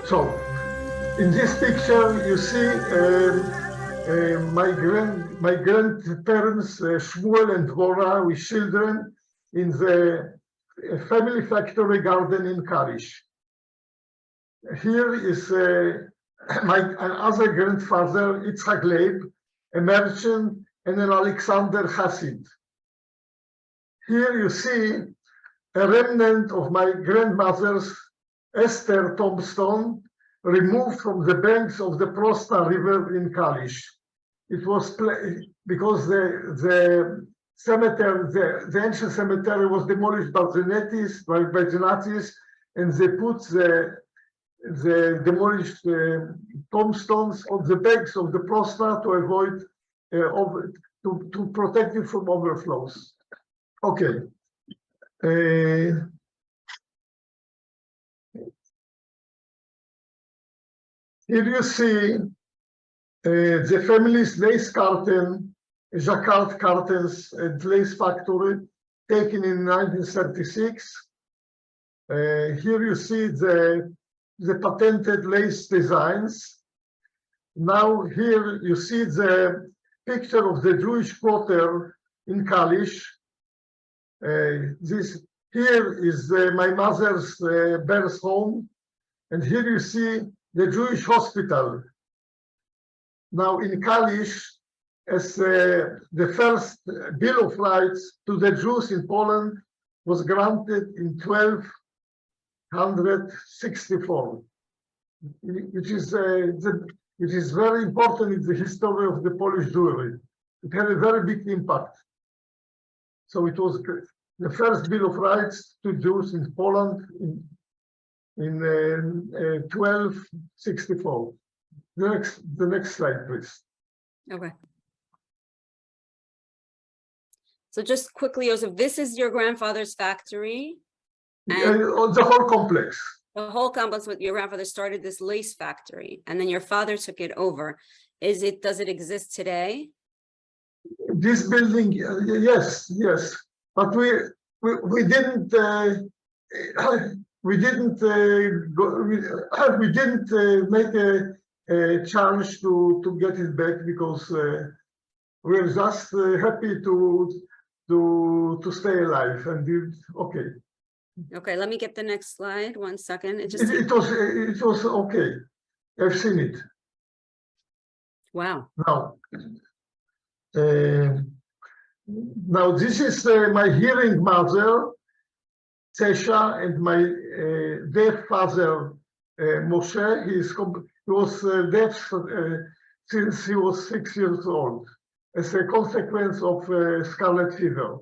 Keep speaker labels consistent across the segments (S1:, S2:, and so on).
S1: So, in this picture, you see my grandparents, Shmuel and Dvora, with children in the family factory garden in Kalisz. Here is my other grandfather, Yitzhak Leib, a merchant and an Alexander Hasid. Here you see a remnant of my grandmother's Esther tombstone, removed from the banks of the Prosna River in Kalisz. It was because the cemetery, the ancient cemetery was demolished by the Nazis, and they put the demolished tombstones on the banks of the Prosna to avoid to protect it from overflows. Okay. Here you see the family's lace curtain, jacquard curtains at lace factory, taken in 1936. Here you see the patented lace designs. Now here you see the picture of the Jewish quarter in Kalisz. This here is my mother's birth home, and here you see the Jewish hospital. Now in Kalisz, as the first Bill of Rights to the Jews in Poland was granted in 1264, which is very important in the history of the Polish Jewry. It had a very big impact. So it was the first Bill of Rights to Jews in Poland in 1264. The next slide, please.
S2: Okay. So just quickly, Yosef, this is your grandfather's factory. And
S1: The whole complex.
S2: the whole complex with your grandfather started this lace factory, and then your father took it over. Does it exist today?
S1: This building, yes, but we didn't make a challenge to get it back, because we're just happy to stay alive and okay.
S2: Okay, let me get the next slide. 1 second. It
S1: was okay. I've seen it.
S2: Wow.
S1: Now this is my hearing mother, Tesha, and my deaf father, Moshe. He was deaf since he was 6 years old, as a consequence of scarlet fever.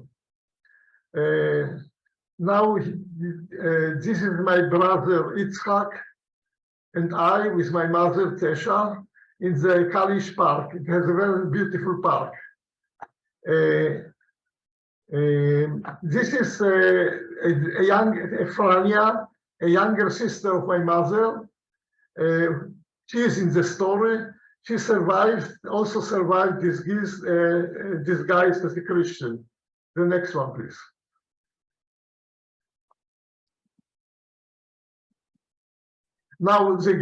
S1: Now this is my brother Yitzhak and I, with my mother Tesha, in the Kalisz Park. It has a very beautiful park. This is a young Frania, a younger sister of my mother. She is in the story. She also survived disguised as a Christian. The next one, please. Now the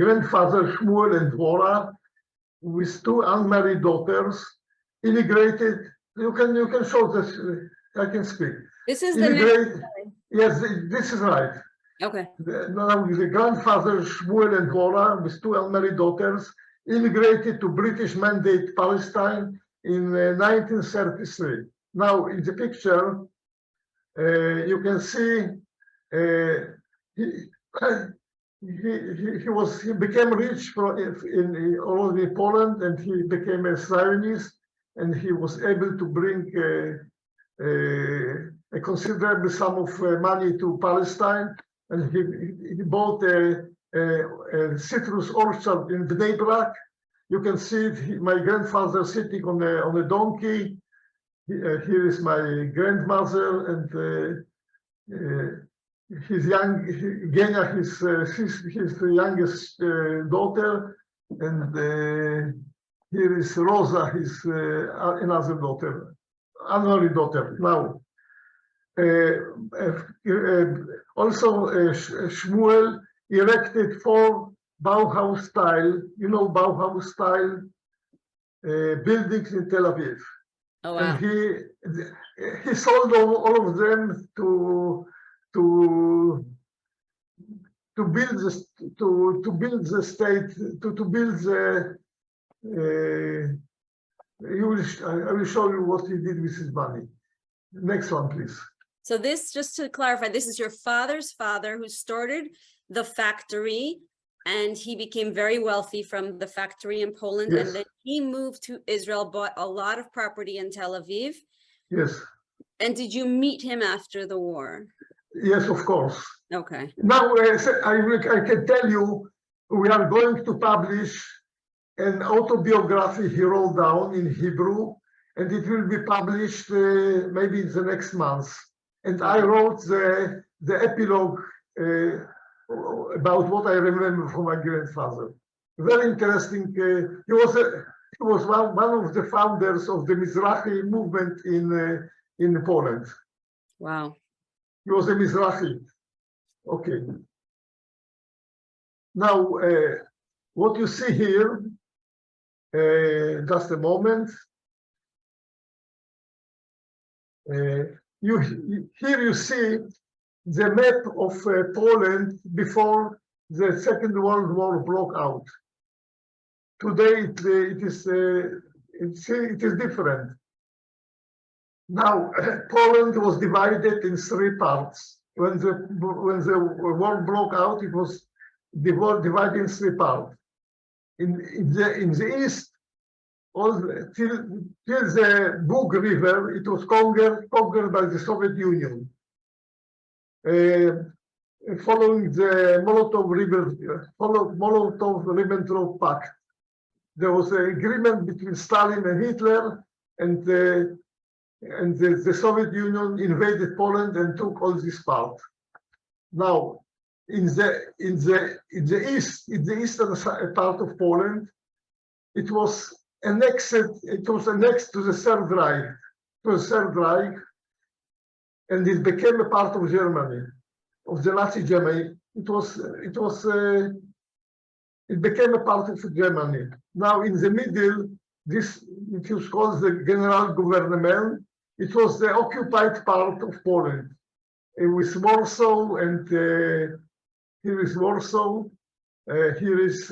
S1: grandfather Shmuel and Dvora, with 2 unmarried daughters, immigrated. You can show this. I can speak.
S2: This is the next.
S1: Yes, this is right.
S2: Okay.
S1: Now the grandfather Shmuel and Dvora, with 2 unmarried daughters, immigrated to British Mandate Palestine in 1933. Now in the picture, you can see he became rich already in Poland, and he became a Zionist, and he was able to bring a considerable sum of money to Palestine, and he bought a citrus orchard in Bnei Brak. You can see my grandfather sitting on a donkey. Here is my grandmother, and his Genya, his youngest daughter, and here is Rosa, his another daughter, unmarried daughter. Now, also Shmuel erected 4 Bauhaus style, Bauhaus style buildings in Tel Aviv.
S2: Oh, wow.
S1: And he sold all of them to build the state, to build the. I will show you what he did with his money. Next one, please.
S2: So this, just to clarify, this is your father's father who started the factory, and he became very wealthy from the factory in Poland.
S1: Yes.
S2: And then he moved to Israel, bought a lot of property in Tel Aviv.
S1: Yes.
S2: And did you meet him after the war?
S1: Yes, of course.
S2: Okay.
S1: Now, I can tell you, we are going to publish an autobiography he wrote down in Hebrew, and it will be published maybe in the next month. And I wrote the epilogue about what I remember from my grandfather. Very interesting. He was one of the founders of the Mizrahi movement in Poland.
S2: Wow.
S1: He was a Mizrahi. Okay. Now, what you see here, just a moment. Here you see the map of Poland before the Second World War broke out. Today it is different. Now Poland was divided in 3 parts. When the war broke out, it was divided in 3 parts. In the east, till the Bug River, it was conquered by the Soviet Union. Following the Molotov-Ribbentrop Pact, there was an agreement between Stalin and Hitler, and the Soviet Union invaded Poland and took all this part. Now, in the eastern part of Poland, it was annexed to the Third Reich, and it became a part of Germany, of the Nazi Germany. It became a part of Germany. Now in the middle, it was called the General Government. It was the occupied part of Poland, with Warsaw, and here is Warsaw. Here is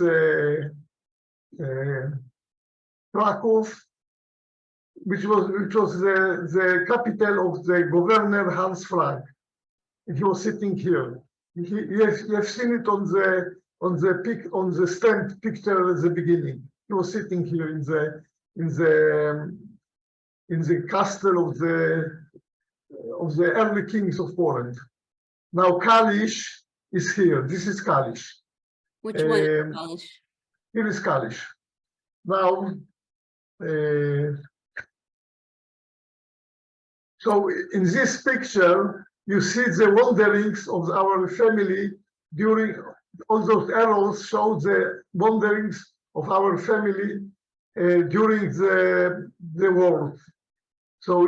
S1: Krakow, which was the capital of the governor Hans Frank. And he was sitting here. You have seen it on the stamped picture at the beginning. He was sitting here in the castle of the early kings of Poland. Now Kalisz is here. This is Kalisz.
S2: Which one is Kalisz?
S1: Here is Kalisz. Now, so in this picture, you see the wanderings of our family during all those arrows show the wanderings of our family during the war. So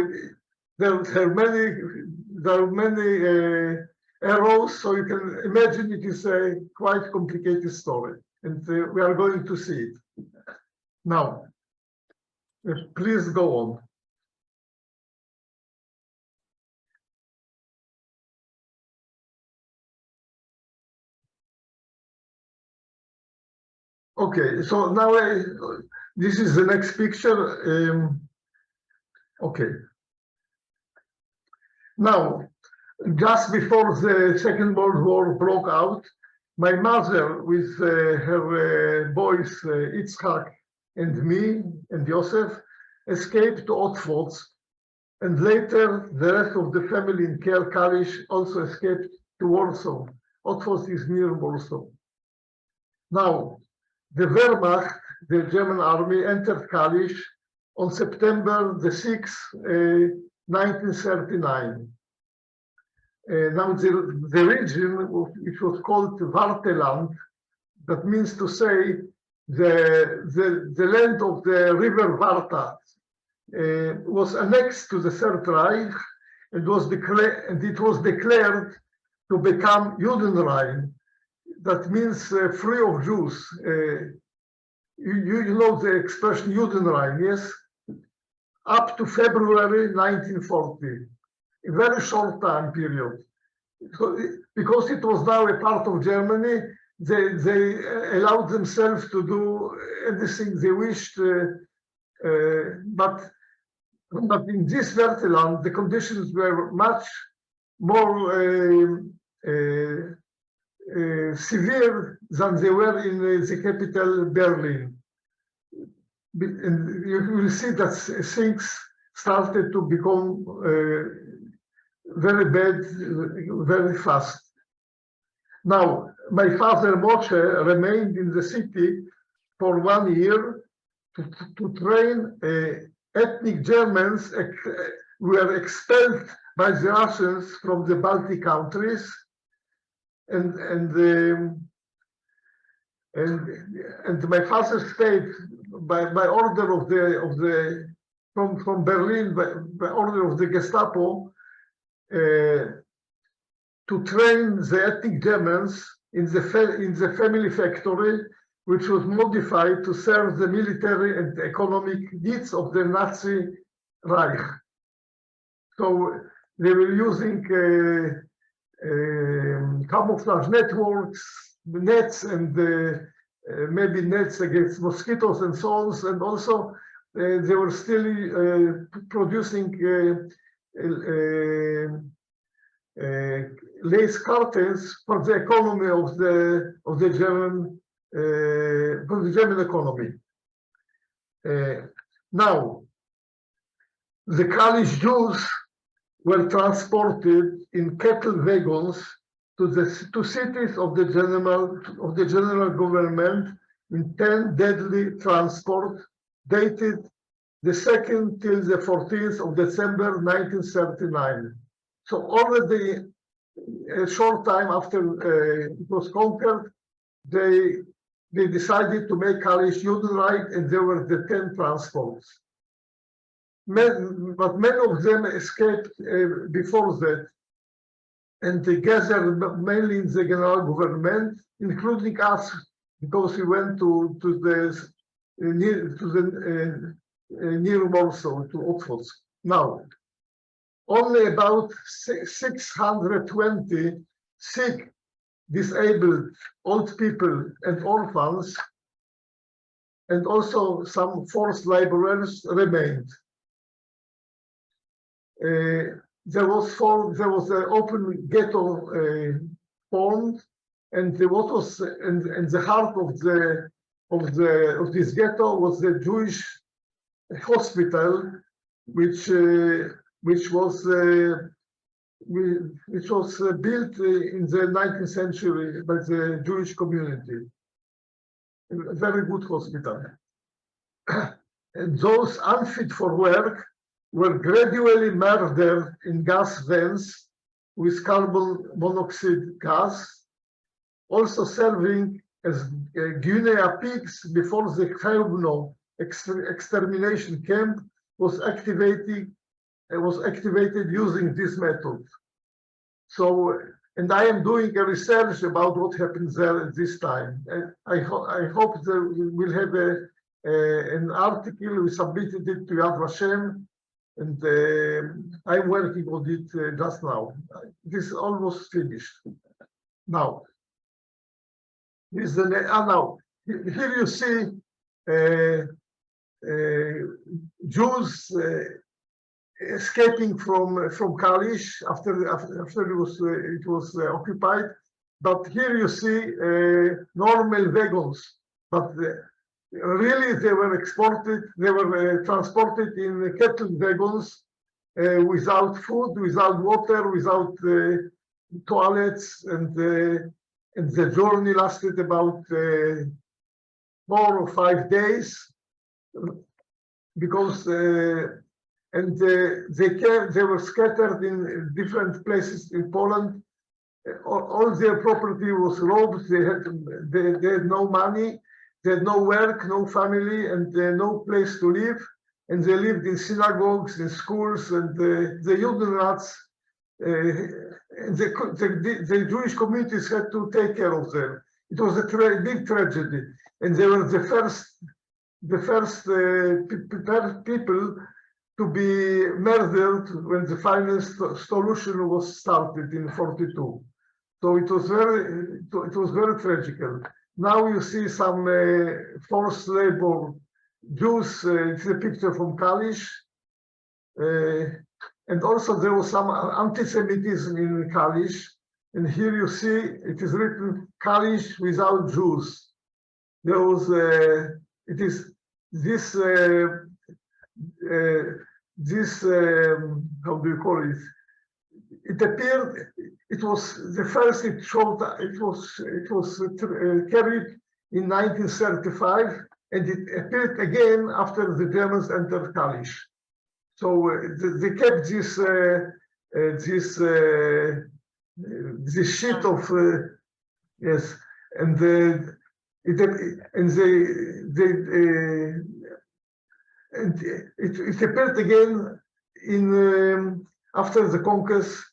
S1: there are many arrows, so you can imagine it is a quite complicated story, and we are going to see it. Now, please go on. Okay, so now this is the next picture. Okay. Now, just before the Second World War broke out, my mother with her boys Yitzhak and me and Yosef escaped to Otwock, and later the rest of the family in Kalisz also escaped to Warsaw. Otwock is near Warsaw. Now, the Wehrmacht, the German army, entered Kalisz on September the 6th, 1939. Now the region, which was called Warteland, that means to say the land of the river Warta, was annexed to the Third Reich, and it was declared to become Judenrein. that means free of Jews. You know the expression Judenrein, yes? Up to February 1940, a very short time period. So, because it was now a part of Germany, they allowed themselves to do anything they wished, but in this Verteland, the conditions were much more severe than they were in the capital, Berlin. And you will see that things started to become very bad very fast. Now, my father Moshe remained in the city for 1 year to train ethnic Germans who were expelled by the Russians from the Baltic countries, and my father stayed by order of the from Berlin by order of the Gestapo to train the ethnic Germans in the family factory, which was modified to serve the military and economic needs of the Nazi Reich. So they were using camouflage networks, nets, and maybe nets against mosquitoes and so on. And also they were still producing lace curtains for the economy of the German for the German economy. Now, the Kalish Jews were transported in cattle wagons to the cities of the general government in 10 deadly transport, dated the 2nd till the 14th of December 1939. So already a short time after it was conquered, they decided to make Kalish Judenreich, and there were the 10 transports. But many of them escaped before that, and they gathered mainly in the general government, including us, because we went to near Warsaw, to Oxford. Now, only about 620 sick, disabled, old people, and orphans, and also some forced laborers remained. There was an open ghetto formed, and the heart of this ghetto was the Jewish hospital, which was built in the 19th century by the Jewish community. A very good hospital. And those unfit for work were gradually murdered in gas vents with carbon monoxide gas, also serving as guinea pigs before the Komem extermination camp was activated using this method. So, and I am doing a research about what happened there at this time. And I hope that we'll have an article. We submitted it to Yad Vashem, and I'm working on it just now. This is almost finished. Now, this is now here you see Jews escaping from Kalish after it was occupied. But here you see normal wagons, but really they were exported. They were transported in cattle wagons without food, without water, without toilets, and the journey lasted about 4 or 5 days, because they were scattered in different places in Poland. All their property was robbed. They had no money, they had no work, no family, and no place to live. And they lived in synagogues, in schools, and the Judenrats, the Jewish communities had to take care of them. It was a big tragedy, and they were the first people to be murdered when the final solution was started in 42. So it was very tragical. Now you see some forced labor Jews. It's a picture from Kalisz, and also there was some anti-Semitism in Kalisz. And here you see it is written Kalisz without Jews. There was it is this how do you call it? It appeared. It was the first. It showed. It was carried in 1935, and it appeared again after the Germans entered Kalisz. So they kept this sheet of yes, and it appeared again in after the conquest,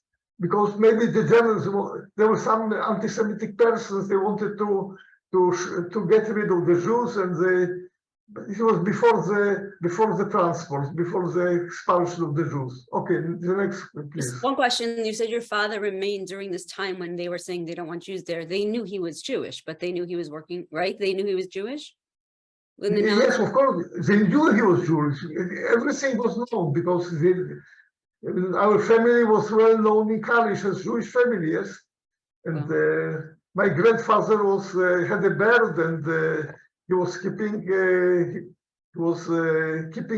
S1: because maybe the Germans, there were some anti-Semitic persons, they wanted to get rid of the Jews, and it was before the transport, before the expulsion of the Jews. Okay, the next, please.
S2: Just one question. You said your father remained during this time when they were saying they don't want Jews there. They knew he was Jewish, but they knew he was working, right? They knew he was Jewish?
S1: Yes, of course. They knew he was Jewish. Everything was known because our family was well known in Kalisz as Jewish family, yes. And my grandfather had a beard, and he was keeping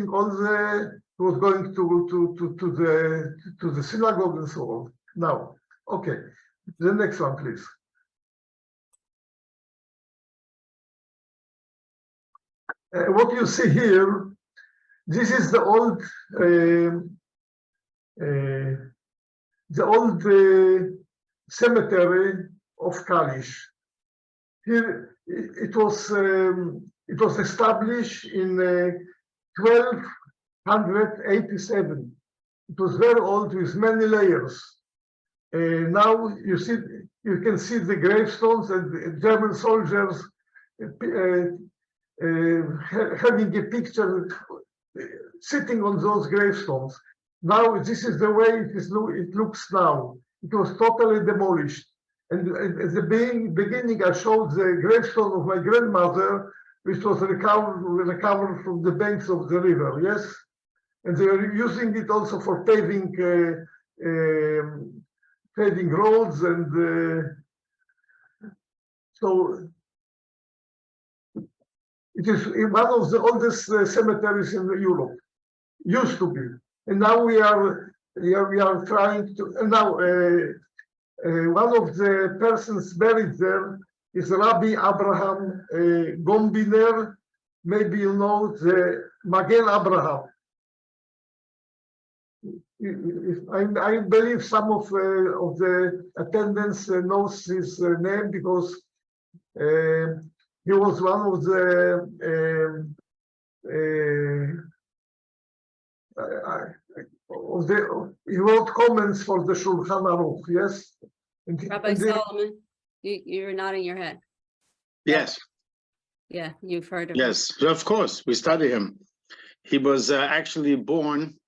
S1: all the. He was going to the synagogue and so on. Now, okay, the next one, please. What you see here, this is the old cemetery of Kalisz. Here it was established in 1287. It was very old with many layers. Now you can see the gravestones and the German soldiers having a picture sitting on those gravestones. Now this is the way it looks now. It was totally demolished. And at the beginning, I showed the gravestone of my grandmother, which was recovered from the banks of the river. Yes, and they are using it also for paving roads, and so it is one of the oldest cemeteries in Europe. Used to be, and now we are trying to. Now one of the persons buried there is Rabbi Abraham Gombiner. Maybe you know the Magen Abraham. I believe some of the attendants knows his name, because he was one of the he wrote comments for the Shulchan Aruch. Yes,
S2: Rabbi Solomon, you're nodding your head.
S3: Yes.
S2: Yeah, you've heard of him.
S3: Yes, of course, we study him. He was actually born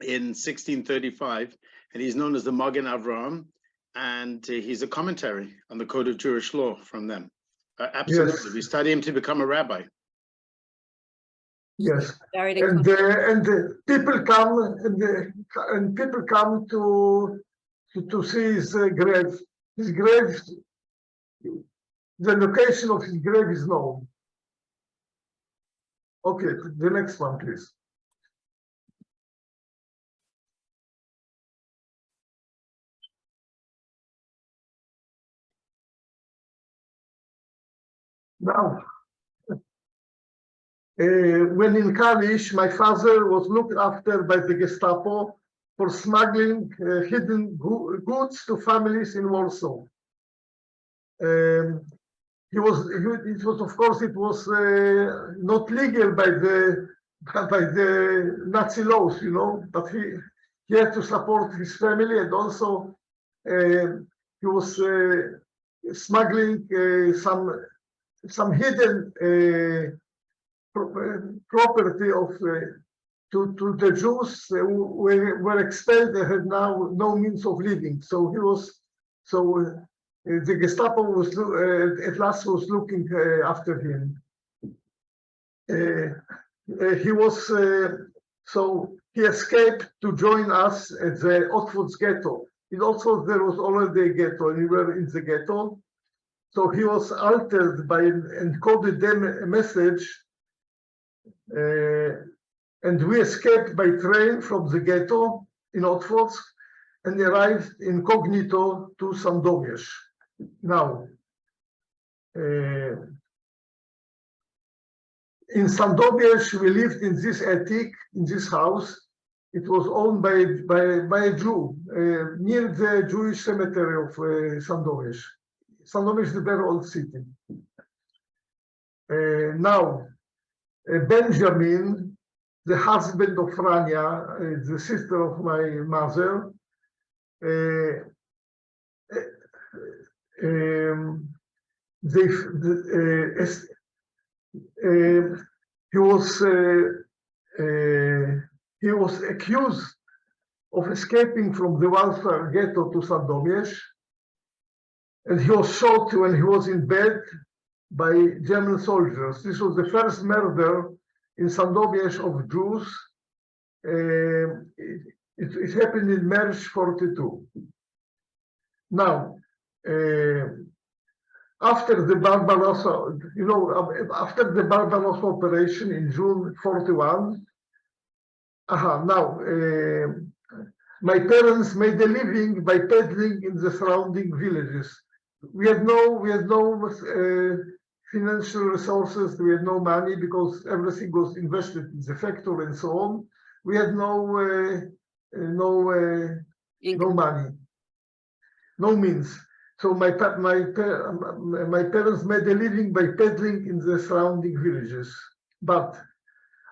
S3: in 1635, and he's known as the Magen Avraham, and he's a commentary on the Code of Jewish Law from them. Absolutely, yes. We study him to become a rabbi.
S1: Yes, and people come and people come to see his grave. His grave, the location of his grave is known. Okay, the next one, please. Now, when in Kalisz, my father was looked after by the Gestapo for smuggling hidden goods to families in Warsaw. It was of course not legal by the Nazi laws, you know, but he had to support his family, and also he was smuggling some hidden property of to the Jews who were expelled. They had now no means of living. So he was the Gestapo was at last was looking after him. He was so he escaped to join us at the Oxford's ghetto. It also there was already a ghetto, and we were in the ghetto. So he was altered by and coded them a message, and we escaped by train from the ghetto in Oxford and arrived incognito to Sandomierz. Now, in Sandomierz, we lived in this attic, in this house. It was owned by a Jew near the Jewish cemetery of Sandomierz. Sandomierz is a very old city. Now, Benjamin, the husband of Rania, the sister of my mother, he was accused of escaping from the welfare ghetto to Sandomierz, and he was shot when he was in bed by German soldiers. This was the first murder in Sandomierz of Jews. It happened in March 42. Now, after the Barbarossa, after the Barbarossa operation in June 41, my parents made a living by peddling in the surrounding villages. We had no financial resources. We had no money because everything was invested in the factory and so on. We had no money, no means. So my parents made a living by peddling in the surrounding villages. But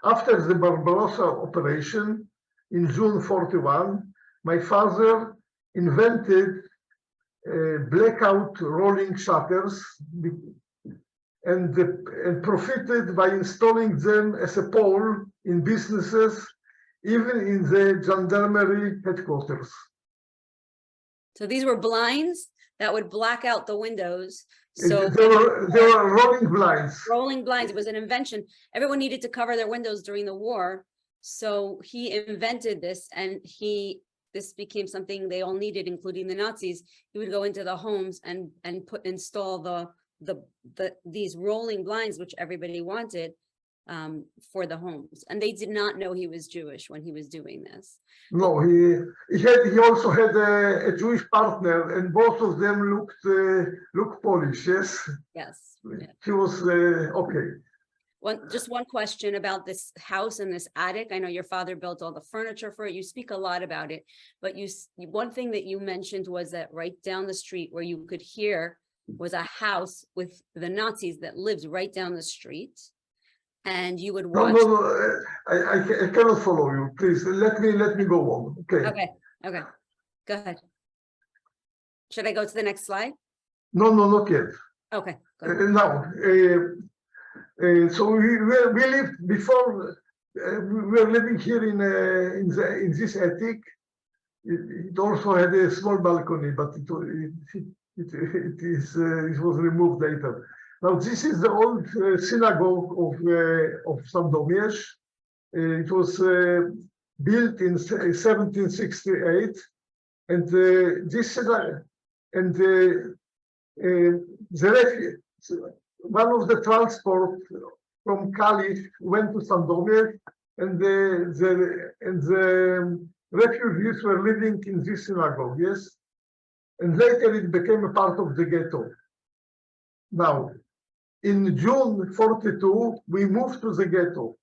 S1: after the Barbarossa operation in June 41, my father invented blackout rolling shutters and profited by installing them as a pole in businesses, even in the gendarmerie headquarters.
S2: So these were blinds that would black out the windows. So
S1: they were rolling blinds.
S2: Rolling blinds, it was an invention. Everyone needed to cover their windows during the war. So he invented this, and this became something they all needed, including the Nazis. He would go into the homes and install these rolling blinds, which everybody wanted, for the homes. And they did not know he was Jewish when he was doing this.
S1: No, he also had a Jewish partner, and both of them looked Polish. Yes.
S2: Yes.
S1: He was okay.
S2: Just one question about this house and this attic. I know your father built all the furniture for it. You speak a lot about it, but one thing that you mentioned was that right down the street where you could hear was a house with the Nazis that lived right down the street. And you would watch.
S1: No, I cannot follow you. Please let me go on. Okay.
S2: Okay. Go ahead. Should I go to the next slide?
S1: No, not yet.
S2: Okay.
S1: Now, so we lived before. We were living here in this attic. It also had a small balcony, but it was removed later. Now, this is the old synagogue of Sandomierz. It was built in 1768, and this synagogue, and one of the transport from Kalisz went to Sandomierz, and the refugees were living in this synagogue. Yes, and later it became a part of the ghetto. Now, in June 42, we moved to the ghetto.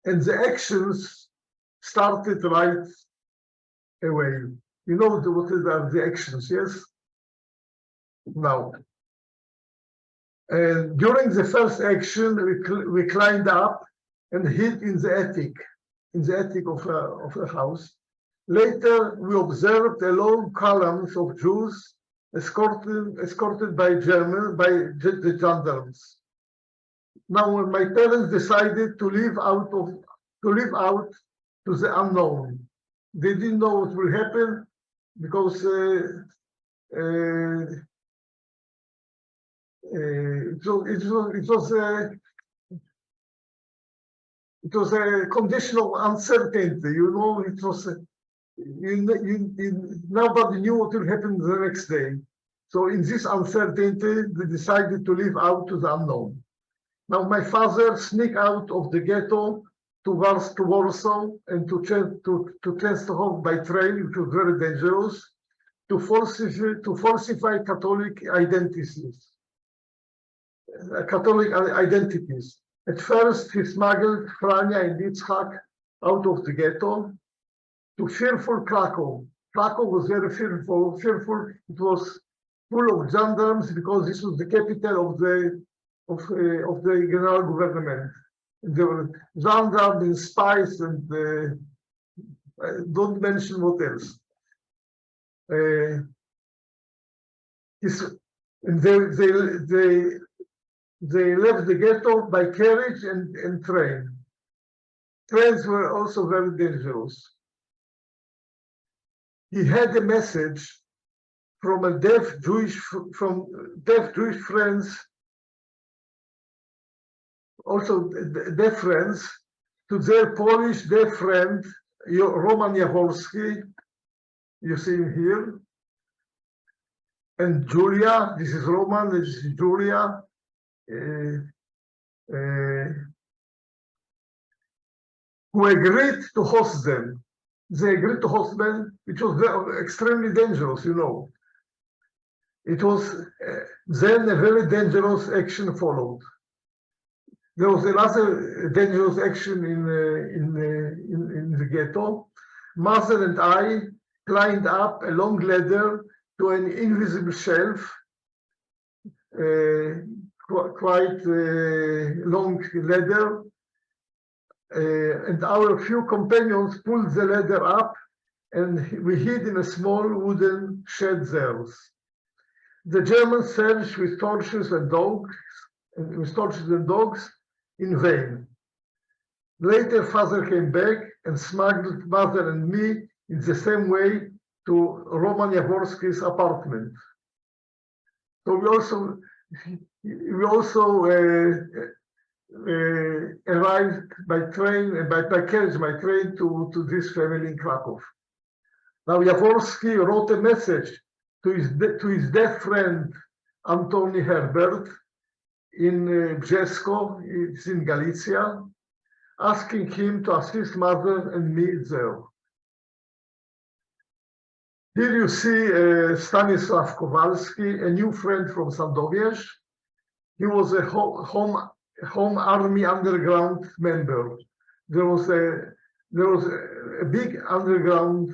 S1: And the actions started right away. You know what are the actions, yes? Now, during the first action, we climbed up and hid in the attic of a house. Later, we observed a long columns of Jews escorted by the gendarmes. Now, when my parents decided to live out to the unknown, they didn't know what will happen because it was a condition of uncertainty. You know, it was nobody knew what will happen the next day. So in this uncertainty, they decided to live out to the unknown. Now my father sneaked out of the ghetto to Warsaw and to Częstochow by train, which was very dangerous, to falsify Catholic identities. At first, he smuggled Frania and Yitzhak out of the ghetto to fearful Krakow. Krakow was very fearful. It was full of gendarmes because this was the capital of the general government. There were gendarmes and spies and don't mention what else. They left the ghetto by carriage and train. Trains were also very dangerous. He had a message from deaf Jewish friends, also deaf friends, to their Polish deaf friend, Roman Jaworski, you see him here, and Julia, this is Roman, this is Julia, who agreed to host them. They agreed to host them, which was extremely dangerous, you know. It was then a very dangerous action followed. There was another dangerous action in the ghetto. Mother and I climbed up a long ladder to an invisible shelf, quite long ladder, and our few companions pulled the ladder up, and we hid in a small wooden shed there. The Germans searched with torches and dogs in vain. Later, father came back and smuggled mother and me in the same way to Roman Jaworski's apartment. So we also arrived by train, by carriage, by train to this family in Krakow. Now Jaworski wrote a message to his deaf friend Antoni Herbert in Brzesko, it's in Galicia, asking him to assist mother and me there. Here you see Stanisław Kowalski, a new friend from Sandomierz. He was a home army underground member. There was a big underground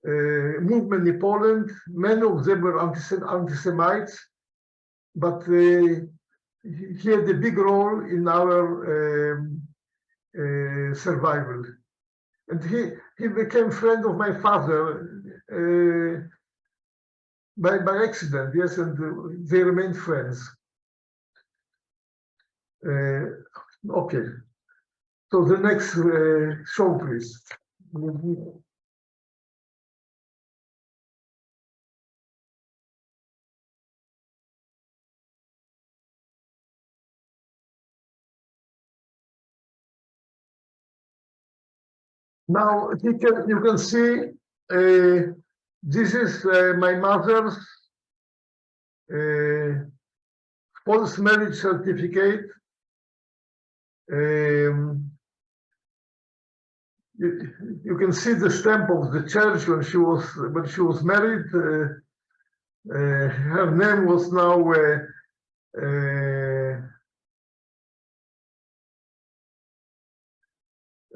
S1: movement in Poland. Many of them were anti-Semites, but he had a big role in our survival. And he became friend of my father by accident, yes, and they remained friends. Okay, so the next show, please. Now you can see this is my mother's false marriage certificate. You can see the stamp of the church when she was married. Her name was now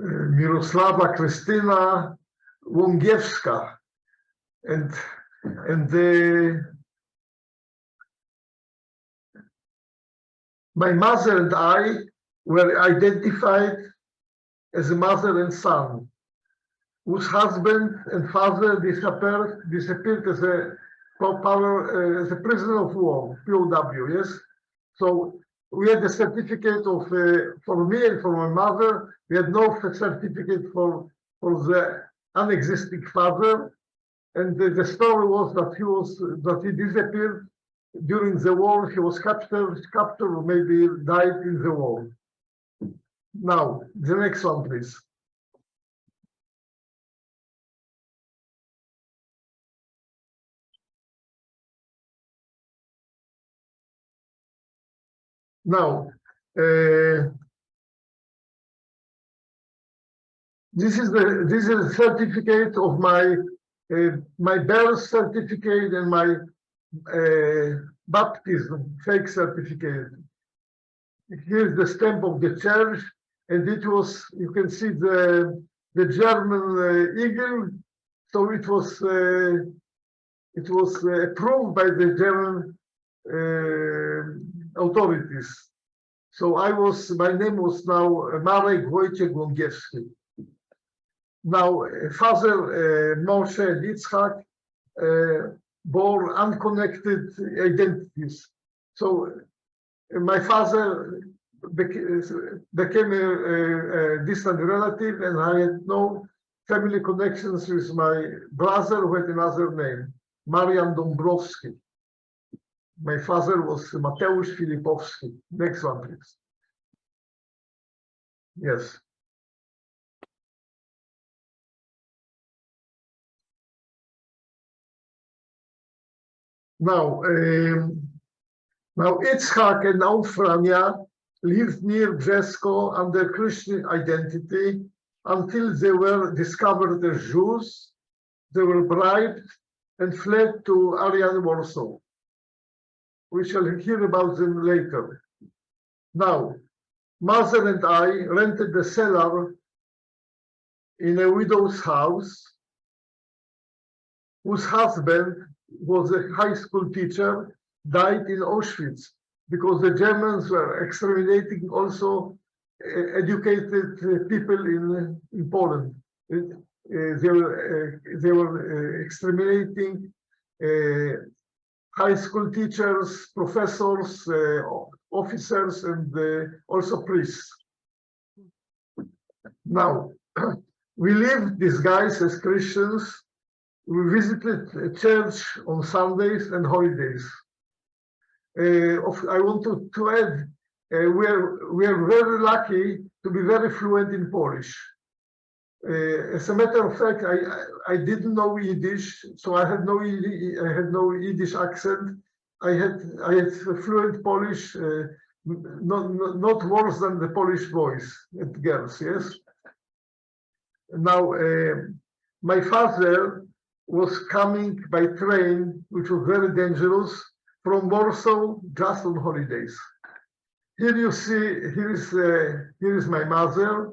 S1: Mirosława Krystyna Łągiewska, and my mother and I were identified as a mother and son. whose husband and father disappeared as a as a prisoner of war, POW, yes? So we had a certificate of, for me and for my mother, we had no certificate for the unexisting father. And the story was that he disappeared during the war. He was captured or maybe died in the war. Now, the next one, please. Now, this is a certificate of my birth certificate and my baptism fake certificate. Here's the stamp of the church, and it was, you can see the German eagle. So it was approved by the German authorities. So my name was now Marek Wojciech Łągiewski. Now, father Moshe and Yitzhak bore unconnected identities. So my father became a distant relative, and I had no family connections with my brother who had another name, Marian Dąbrowski. My father was Mateusz Filipowski. Next one, please. Yes. Now, Yitzhak and Frania lived near Brzesko under Christian identity until they were discovered as Jews. They were bribed and fled to Aryan Warsaw. We shall hear about them later. Now, mother and I rented a cellar in a widow's house whose husband was a high school teacher, died in Auschwitz because the Germans were exterminating also educated people in Poland. They were exterminating high school teachers, professors, officers, and also priests. Now, we lived, these guys, as Christians. We visited a church on Sundays and holidays. I want to add, we are very lucky to be very fluent in Polish. As a matter of fact, I didn't know Yiddish, so I had no Yiddish accent. I had fluent Polish, not worse than the Polish boys and girls. Yes. Now, my father was coming by train, which was very dangerous, from Warsaw just on holidays. Here you see, here is my mother,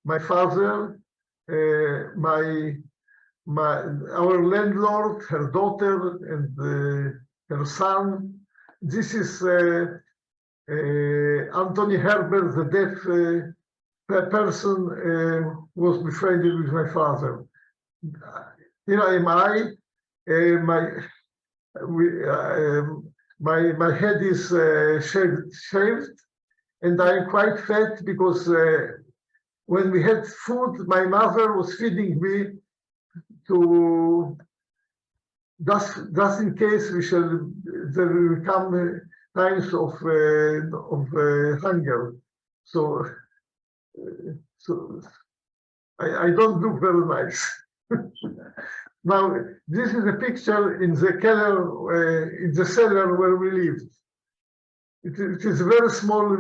S1: my father, our landlord, her daughter, and her son. This is Anthony Herbert, the deaf person, was befriended with my father. Here am I. My head is shaved, and I'm quite fat because when we had food, my mother was feeding me to just in case there will come times of hunger. So I don't look very nice. Now, this is a picture in the cellar where we lived. It is very small.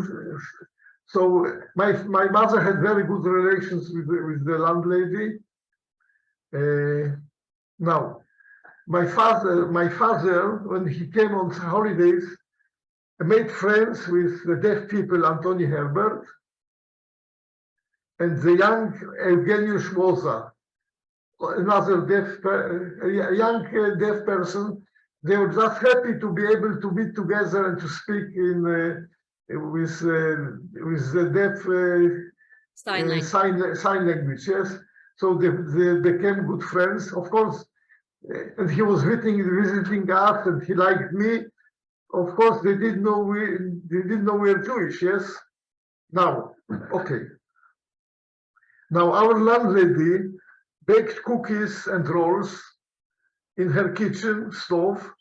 S1: So my mother had very good relations with the landlady. Now, my father, when he came on holidays, made friends with the deaf people, Antoni Herbert, and the young Eugeniusz Woza, another young deaf person. They were just happy to be able to be together and to speak with the deaf sign language. Yes. So they became good friends, of course. And he was visiting us, and he liked me. Of course, they didn't know we're Jewish. Yes. Now, okay. Now our landlady baked cookies and rolls in her kitchen stove,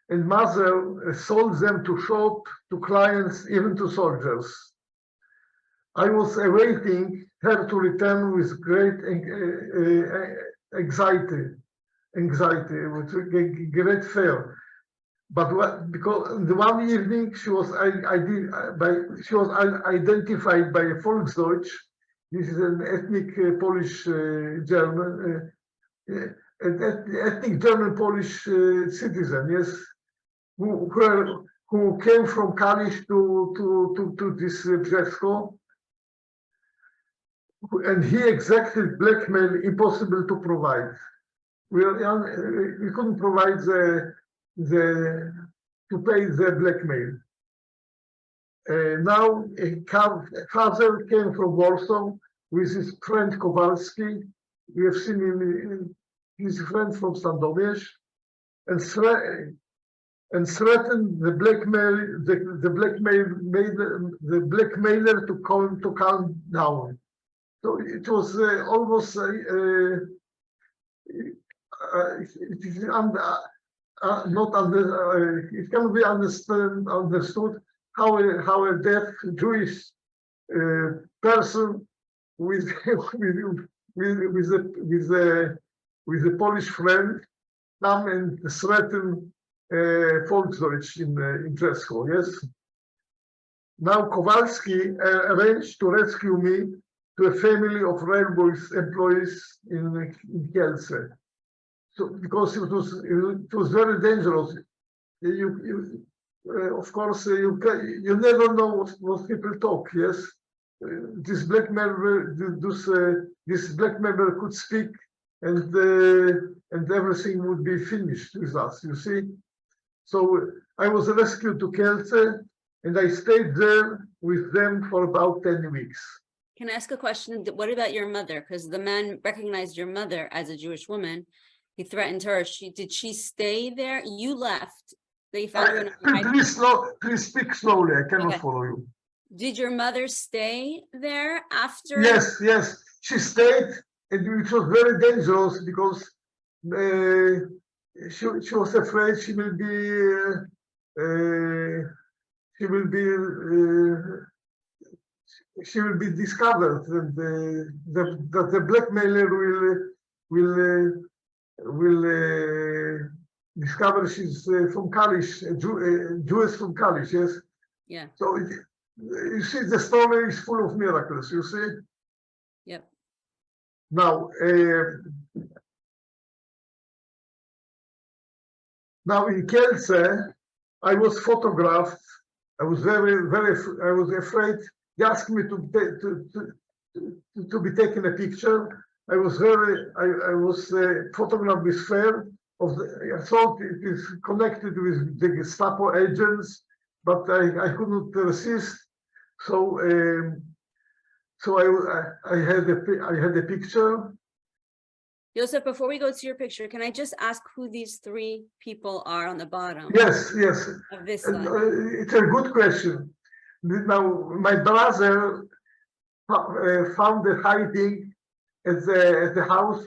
S1: and mother sold them to shop, to clients, even to soldiers. I was awaiting her to return with great anxiety, with great fear. But because the one evening she was identified by a Volksdeutsch. This is an ethnic Polish German, ethnic German Polish citizen. Yes, who came from Kalisz to this Brzesko, and he exacted blackmail impossible to provide. We couldn't provide to pay the blackmail. Now father came from Warsaw with his friend Kowalski. We have seen him, his friend from Sandomierz, and threatened the blackmailer to calm down. So it was almost it can be understood how a deaf Jewish person with a Polish friend come and threaten Volksdeutsch in Brzesko. Yes. Now Kowalski arranged to rescue me to a family of railways employees in Kielce. So because it was very dangerous. Of course, you never know what people talk. Yes, this blackmailer could speak, and everything would be finished with us. You see, so I was rescued to Kielce, and I stayed there with them for about 10 weeks.
S2: Can I ask a question? What about your mother? Because the man recognized your mother as a Jewish woman. He threatened her. Did she stay there? You left. They found her in
S1: please speak slowly. I cannot follow you.
S2: Did your mother stay there after?
S1: Yes, she stayed, and it was very dangerous because she was afraid she will be discovered, and that the blackmailer will discover she's from Kalisz, Jewish from Kalisz. Yes.
S2: Yeah.
S1: So you see, the story is full of miracles. You see.
S2: Yep.
S1: Now, in Kielce, I was photographed. I was I was afraid. They asked me to be taken a picture. I was photographed with fear. I thought it is connected with the Gestapo agents, but I couldn't resist. So I had a picture.
S2: Yosef, before we go to your picture, can I just ask who these three people are on the bottom?
S1: Yes.
S2: Of this
S1: It's a good question. Now, my brother found a hiding at the house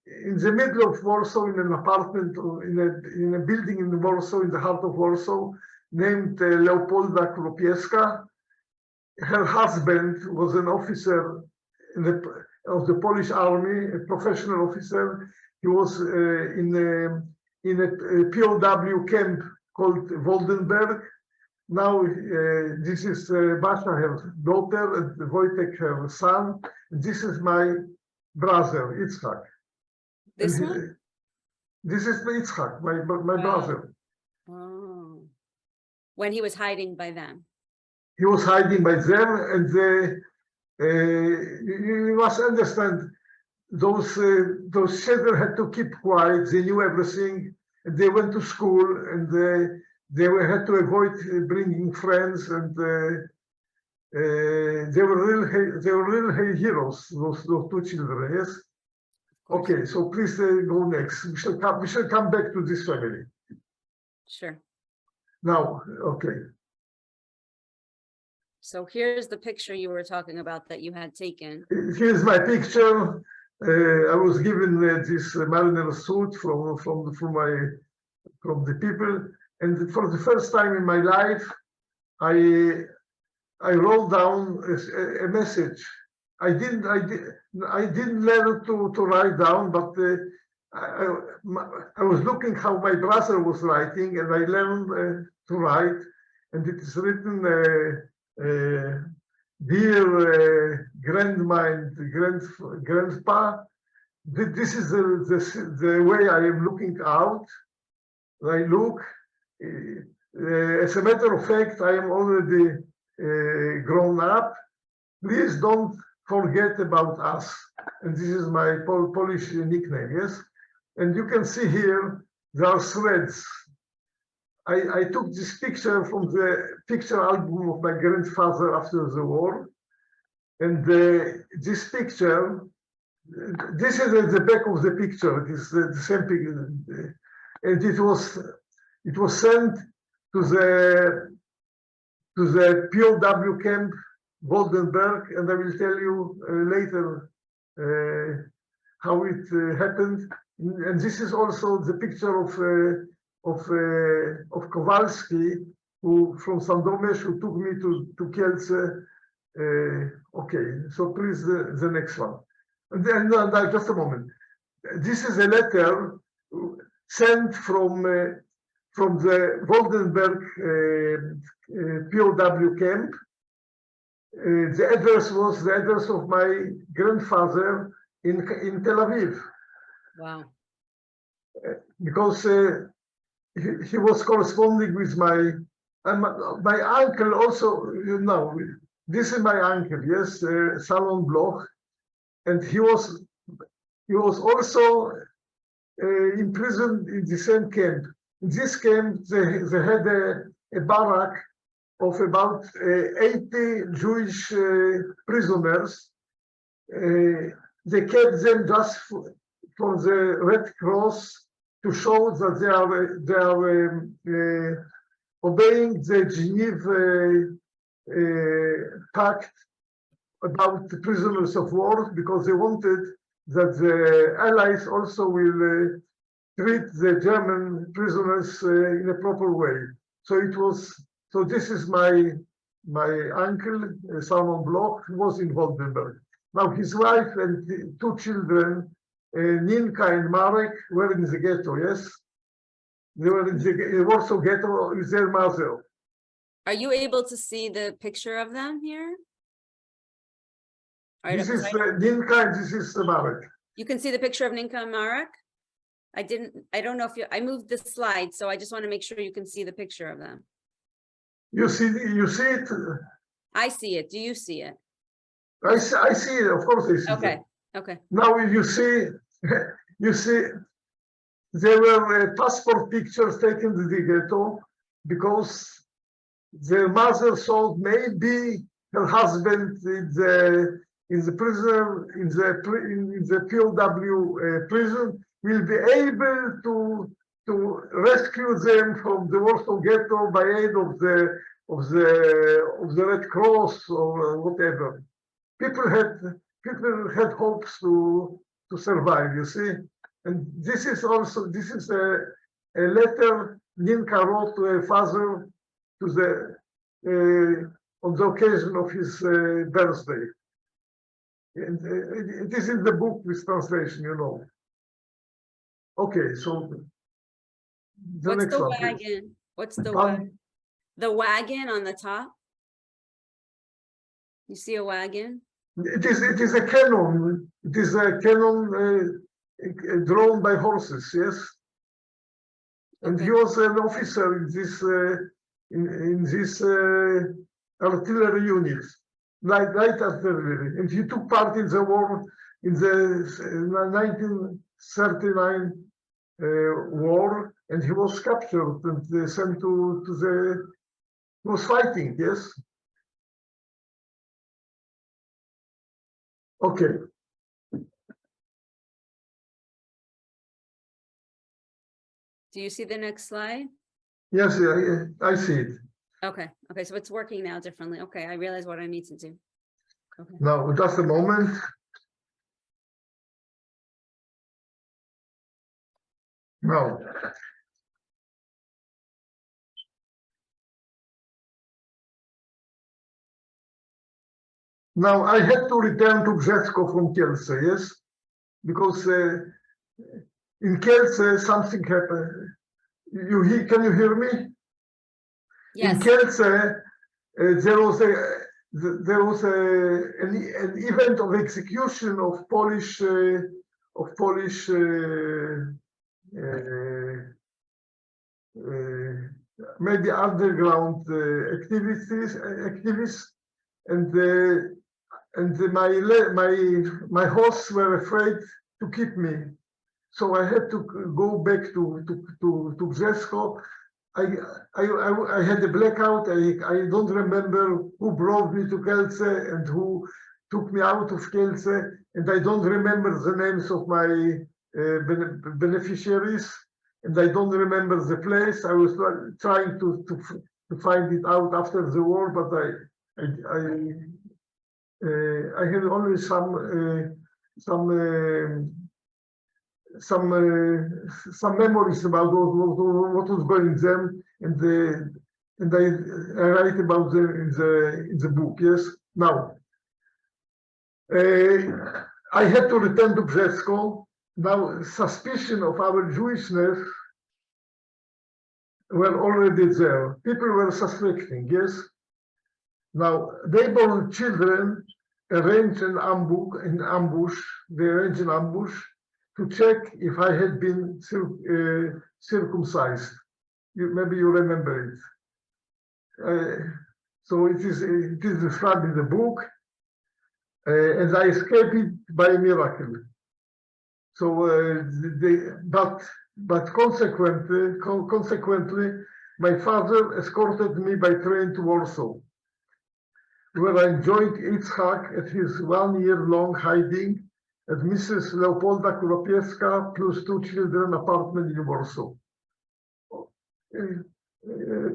S1: in the middle of Warsaw, in an apartment, in a building in Warsaw, in the heart of Warsaw, named Leopolda Kropieska. Her husband was an officer of the Polish army, a professional officer. He was in a POW camp called Woldenberg. Now this is Basia, her daughter, and Wojtek, her son. This is my brother, Yitzhak.
S2: This one?
S1: This is Yitzhak, my brother.
S2: Oh. When he was hiding by them.
S1: He was hiding by them, and you must understand, those children had to keep quiet. They knew everything, and they went to school, and they had to avoid bringing friends, and They were real heroes, those two children, yes?
S2: Of course.
S1: Okay, so please go next. We shall come back to this family.
S2: Sure.
S1: Now, okay.
S2: So here's the picture you were talking about that you had taken.
S1: Here's my picture. I was given this mariner suit from the people, and for the first time in my life, I wrote down a message. I didn't learn to write down, but I was looking how my brother was writing, and I learned to write, and it is written, dear grandma and grandpa, this is the way I am looking out. I look. As a matter of fact, I am already grown up. Please don't forget about us. And this is my Polish nickname, yes? And you can see here, there are threads. I took this picture from the picture album of my grandfather after the war. And this picture, this is at the back of the picture. It is the same picture. And it was sent to the POW camp, Goldenberg, and I will tell you later how it happened. And this is also the picture of Kowalski, who from Sandomierz, who took me to Kielce. Okay, so please the next one. And then just a moment. This is a letter sent from the Goldenberg POW camp. The address was the address of my grandfather in Tel Aviv.
S2: Wow.
S1: Because he was corresponding with my uncle also, you know, this is my uncle, yes, Salon Bloch, and he was also imprisoned in the same camp. In this camp, they had a barrack of about 80 Jewish prisoners. They kept them just for the Red Cross to show that they are obeying the Geneva Pact about the prisoners of war, because they wanted that the Allies also will treat the German prisoners in a proper way. So this is my uncle, Salomon Bloch, who was in Woldenberg. Now his wife and two children, Ninka and Marek, were in the ghetto, yes? They were in the Warsaw ghetto with their mother.
S2: Are you able to see the picture of them here?
S1: This is Ninka and this is Marek.
S2: You can see the picture of Ninka and Marek? I don't know if I moved the slide, so I just want to make sure you can see the picture of them.
S1: You see it?
S2: I see it. Do you see it?
S1: I see it, of course I see it.
S2: Okay, okay.
S1: Now you see, there were passport pictures taken to the ghetto because their mother thought maybe her husband in the POW prison will be able to rescue them from the Warsaw ghetto by aid of the Red Cross or whatever. People had hopes to survive, you see. And this is a letter Ninka wrote to her father on the occasion of his birthday. And it is in the book with translation, you know. Okay, so
S2: What's
S1: next
S2: the
S1: one,
S2: wagon?
S1: please.
S2: What's the wagon? The wagon on the top? You see a wagon?
S1: It is a cannon. It is a cannon drawn by horses, yes. And he was an officer in this artillery unit, light artillery, and he took part in the war, in the 1939 war, and he was captured and sent to the. He was fighting, yes. Okay.
S2: Do you see the next slide?
S1: Yes, I see it.
S2: Okay, okay, so it's working now differently. Okay, I realize what I need to do. Okay.
S1: Now, just a moment. Now, I had to return to Brzesko from Kielce, yes? Because in Kielce, something happened. Can you hear me?
S2: Yes.
S1: In Kielce, there was an event of execution of Polish maybe underground activists, and my hosts were afraid to keep me, so I had to go back to Brzesko. I had a blackout. I don't remember who brought me to Kielce and who took me out of Kielce, and I don't remember the names of my beneficiaries, and I don't remember the place. I was trying to find it out after the war, but I had only some memories about what was going on, and I write about them in the book. Yes. Now, I had to return to Brzesko. Now, suspicion of our Jewishness were already there. People were suspecting. Yes. Now, neighborhood children arranged an ambush. They arranged an ambush to check if I had been circumcised. Maybe you remember it. So it is described in the book, and I escaped it by a miracle. So, but consequently, my father escorted me by train to Warsaw, where I joined Yitzhak at his 1-year-long hiding at Mrs. Leopolda Kuropieska plus 2 children apartment in Warsaw.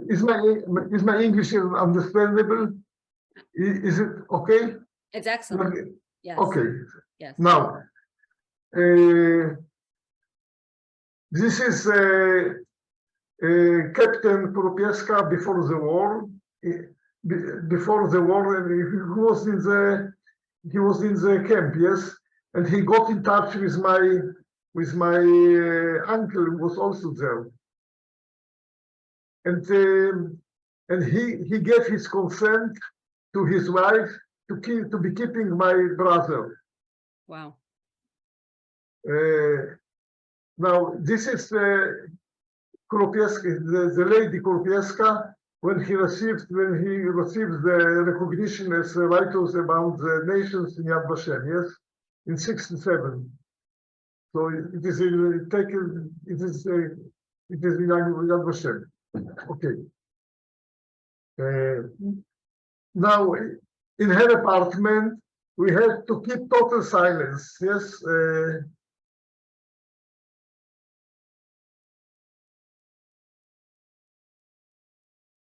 S1: Is my English understandable? Is it okay?
S2: It's excellent. Yes.
S1: Okay.
S2: Yes.
S1: Now, this is Captain Kuropieska before the war. Before the war, he was in the camp, yes, and he got in touch with my uncle, who was also there, and he gave his consent to his wife to be keeping my brother.
S2: Wow.
S1: Now this is Kuropieska, the lady Kuropieska. When he received the recognition as writers about the nations in Yad Vashem, yes, in 1967. So it is in Yad Vashem. Okay. Now in her apartment we had to keep total silence. Yes.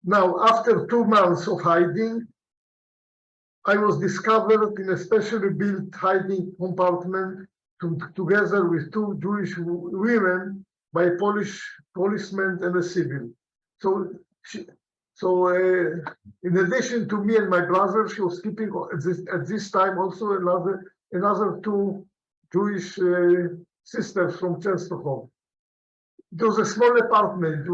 S1: Now, after 2 months of hiding, I was discovered in a specially built hiding compartment together with 2 Jewish women by a policeman and a civil. So, in addition to me and my brother, she was keeping at this time also another 2 Jewish sisters from Częstochow. It was a small apartment.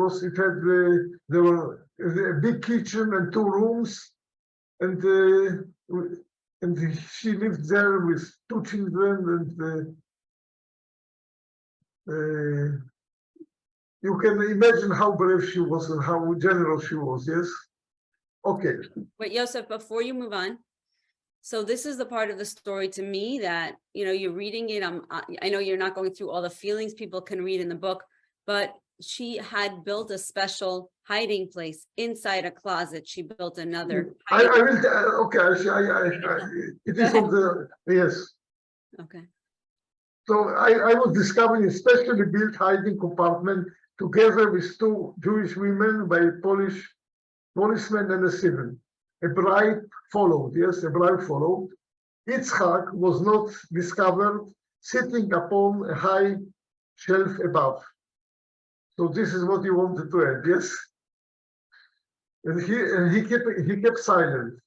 S1: There were a big kitchen and 2 rooms, and she lived there with 2 children, and you can imagine how brave she was and how generous she was. Yes. Okay.
S2: Wait, Yosef, before you move on, so this is the part of the story to me that, you're reading it. I know you're not going through all the feelings people can read in the book, but she had built a special hiding place inside a closet. She built another.
S1: I will. Okay. It is on the. Yes.
S2: Okay.
S1: So I was discovering a specially built hiding compartment together with two Jewish women by a policeman and a civil. A bride followed, yes, a bride followed. Yitzhak was not discovered sitting upon a high shelf above. So this is what he wanted to add, yes? And he kept silent.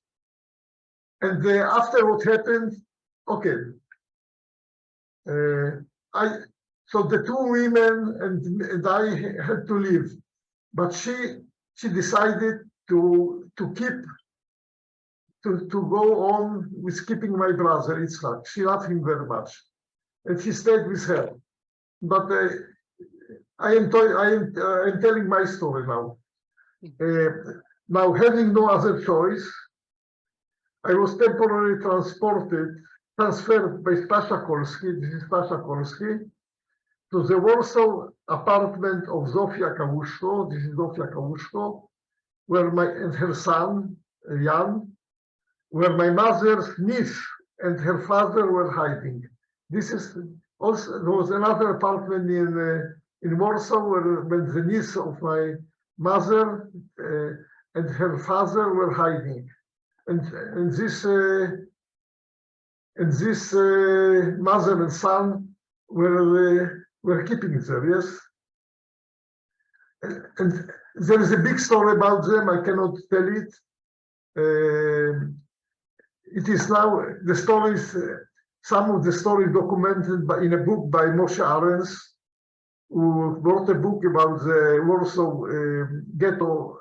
S1: And after what happened, okay. So the two women and I had to leave, but she decided to go on with keeping my brother Yitzhak. She loved him very much, and she stayed with her. But I am telling my story now. Now, having no other choice, I was temporarily transferred by Stasha Kolski, this is Stasha Kolski, to the Warsaw apartment of Zofia Kałuszko, this is Zofia Kałuszko, and her son, Jan, where my mother's niece and her father were hiding. This is also, there was another apartment in Warsaw when the niece of my mother and her father were hiding. And this mother and son were keeping them, yes. And there is a big story about them. I cannot tell it. It is now the stories. Some of the stories documented in a book by Moshe Aryan, who wrote a book about the Warsaw ghetto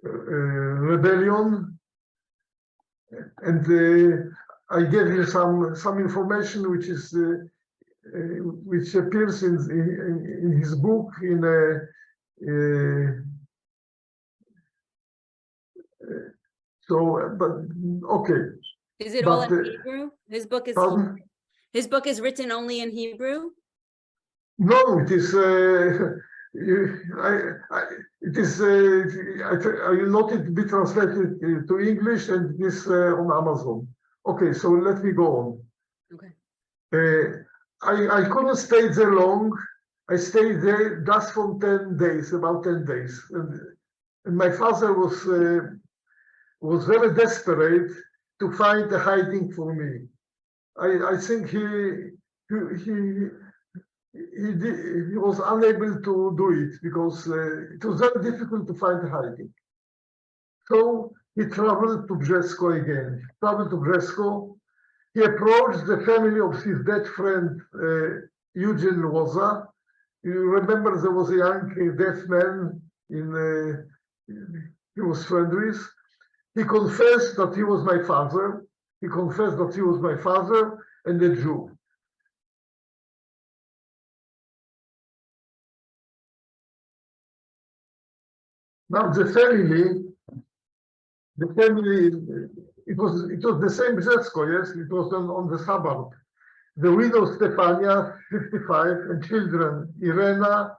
S1: rebellion, and I gave you some information which appears in his book but okay.
S2: Is it all in Hebrew? His book is
S1: pardon?
S2: His book is written only in Hebrew?
S1: No, it is. It is. I will not it be translated to English, and it is on Amazon. Okay, so let me go on.
S2: Okay.
S1: I couldn't stay there long. I stayed there just for 10 days, about 10 days, and my father was very desperate to find a hiding for me. I think he was unable to do it because it was very difficult to find a hiding. So he traveled to Brzesko again. He approached the family of his dead friend Eugene Loza. You remember there was a young deaf man he was friend with. He confessed that he was my father. And a Jew. Now the family, it was the same Brzesko, yes, it was on the suburb. The widow Stefania, 55, and children, Irena,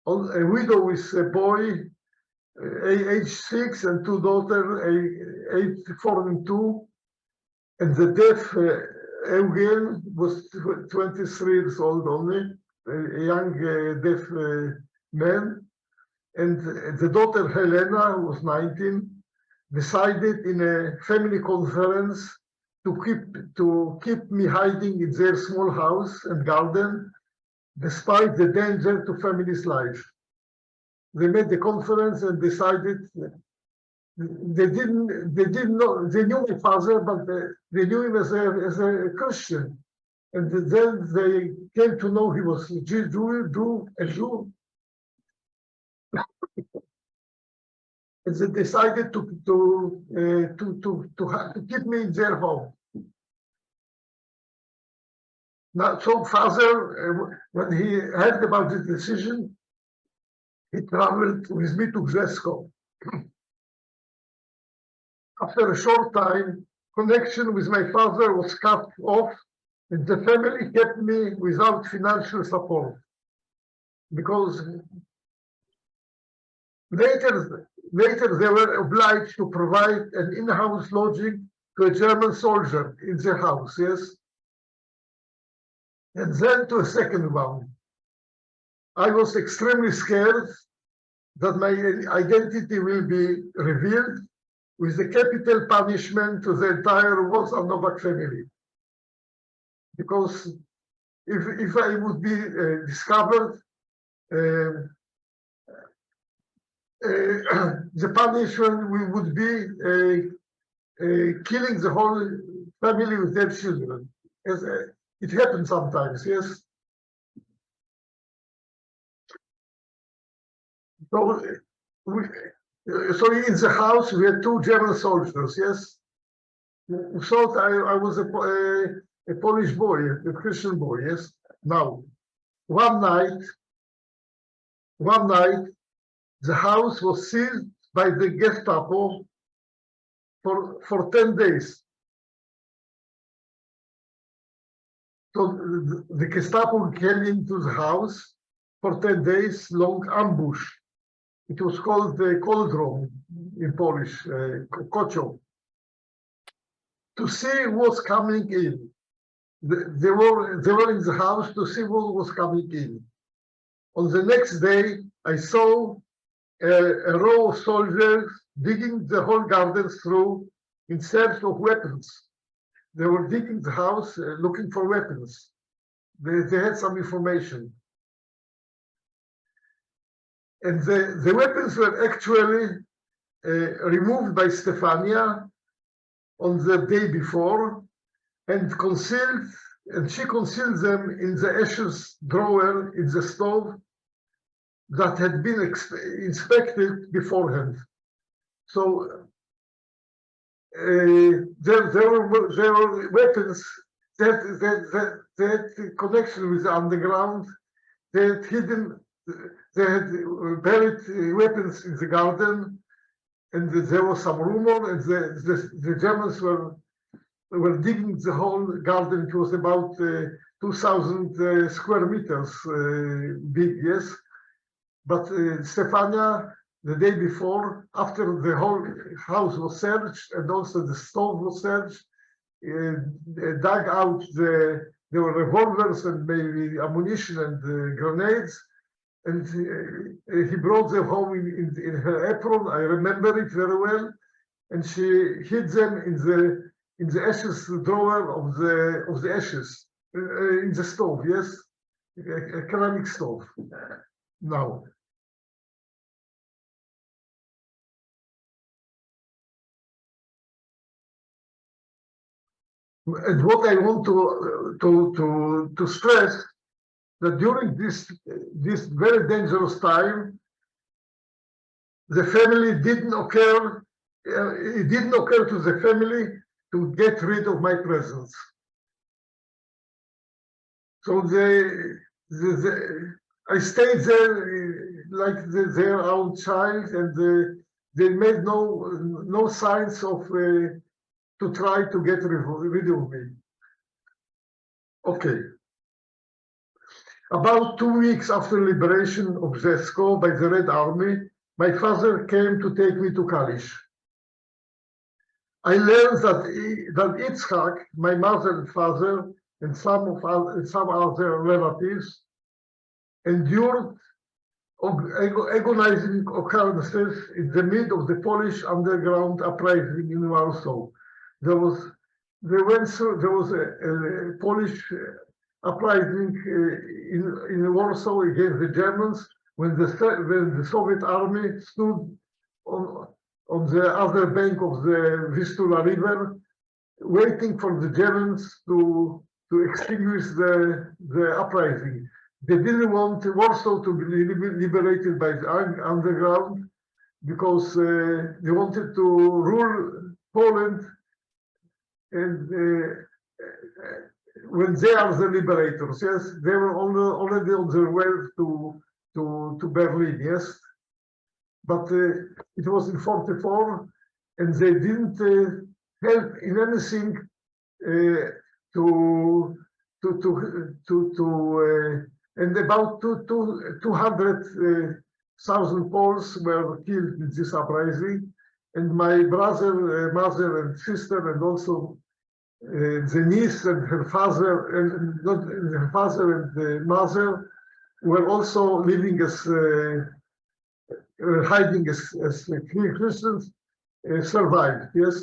S1: a widow with a boy, age 6, and two daughters, age 4 and 2, and the deaf Eugen was 23 years old only, a young deaf man, and the daughter Helena, who was 19, decided in a family conference to keep me hiding in their small house and garden, despite the danger to family's life. They made the conference and decided. They didn't know. They knew my father, but they knew him as a Christian, and then they came to know he was a Jew. And they decided to keep me in their home. Now, so father, when he heard about this decision, he traveled with me to Brzesko. After a short time, connection with my father was cut off, and the family kept me without financial support. Because later they were obliged to provide an in-house lodging to a German soldier in the house, yes? And then to a second one. I was extremely scared that my identity will be revealed with the capital punishment to the entire Novak family. Because if I would be discovered, the punishment would be killing the whole family with their children. As, it happens sometimes, yes. So, so in the house we had two German soldiers, yes. We thought I was a Polish boy, a Christian boy, yes. Now, one night, the house was sealed by the Gestapo for 10 days. So the Gestapo came into the house for 10 days long ambush. It was called the cauldron in Polish, kocioł, to see what's coming in. They were in the house to see what was coming in. On the next day, I saw a row of soldiers digging the whole garden through in search of weapons. They were digging the house looking for weapons. They had some information. And the weapons were actually removed by Stefania on the day before and concealed, and she concealed them in the ashes drawer in the stove that had been inspected beforehand. So there were weapons that had connection with the underground. They had hidden, they had buried weapons in the garden, and there was some rumor, and the Germans were digging the whole garden. It was about 2,000 square meters big, yes. But Stefania, the day before, after the whole house was searched and also the stove was searched, dug out there were revolvers and maybe ammunition and grenades, and he brought them home in her apron. I remember it very well, and she hid them in the ashes drawer of the ashes in the stove. Yes, a ceramic stove. Now. And what I want to stress, that during this very dangerous time, the family didn't occur. It didn't occur to the family to get rid of my presence. So I stayed there like their own child, and they made no signs of to try to get rid of me. Okay. About 2 weeks after liberation of Zesko by the Red Army, my father came to take me to Kalisz. I learned that Yitzhak, my mother and father, and some other relatives endured agonizing occurrences in the midst of the Polish underground uprising in Warsaw. There was a Polish uprising in Warsaw against the Germans when the Soviet army stood on the other bank of the Vistula River, waiting for the Germans to extinguish the uprising. They didn't want Warsaw to be liberated by the underground because they wanted to rule Poland, and when they are the liberators, yes, they were already on their way to Berlin, yes. But it was in '44, and they didn't help in anything and about 200,000 Poles were killed in this uprising, and my brother, mother, and sister, and also the niece and her father, and not her father and the mother, were also living as hiding as Christians, survived. Yes.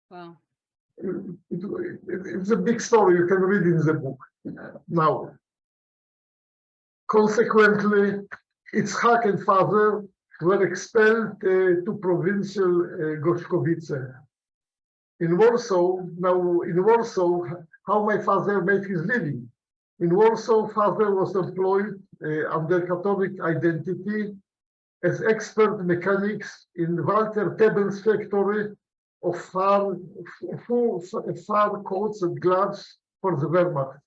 S2: Wow.
S1: It's a big story. You can read in the book. Now, consequently, Yitzhak and father were expelled to provincial Gorzkowice. In Warsaw, how my father made his living. In Warsaw, father was employed under Catholic identity as expert mechanics in Walter Teben's factory of far coats and gloves for the Wehrmacht.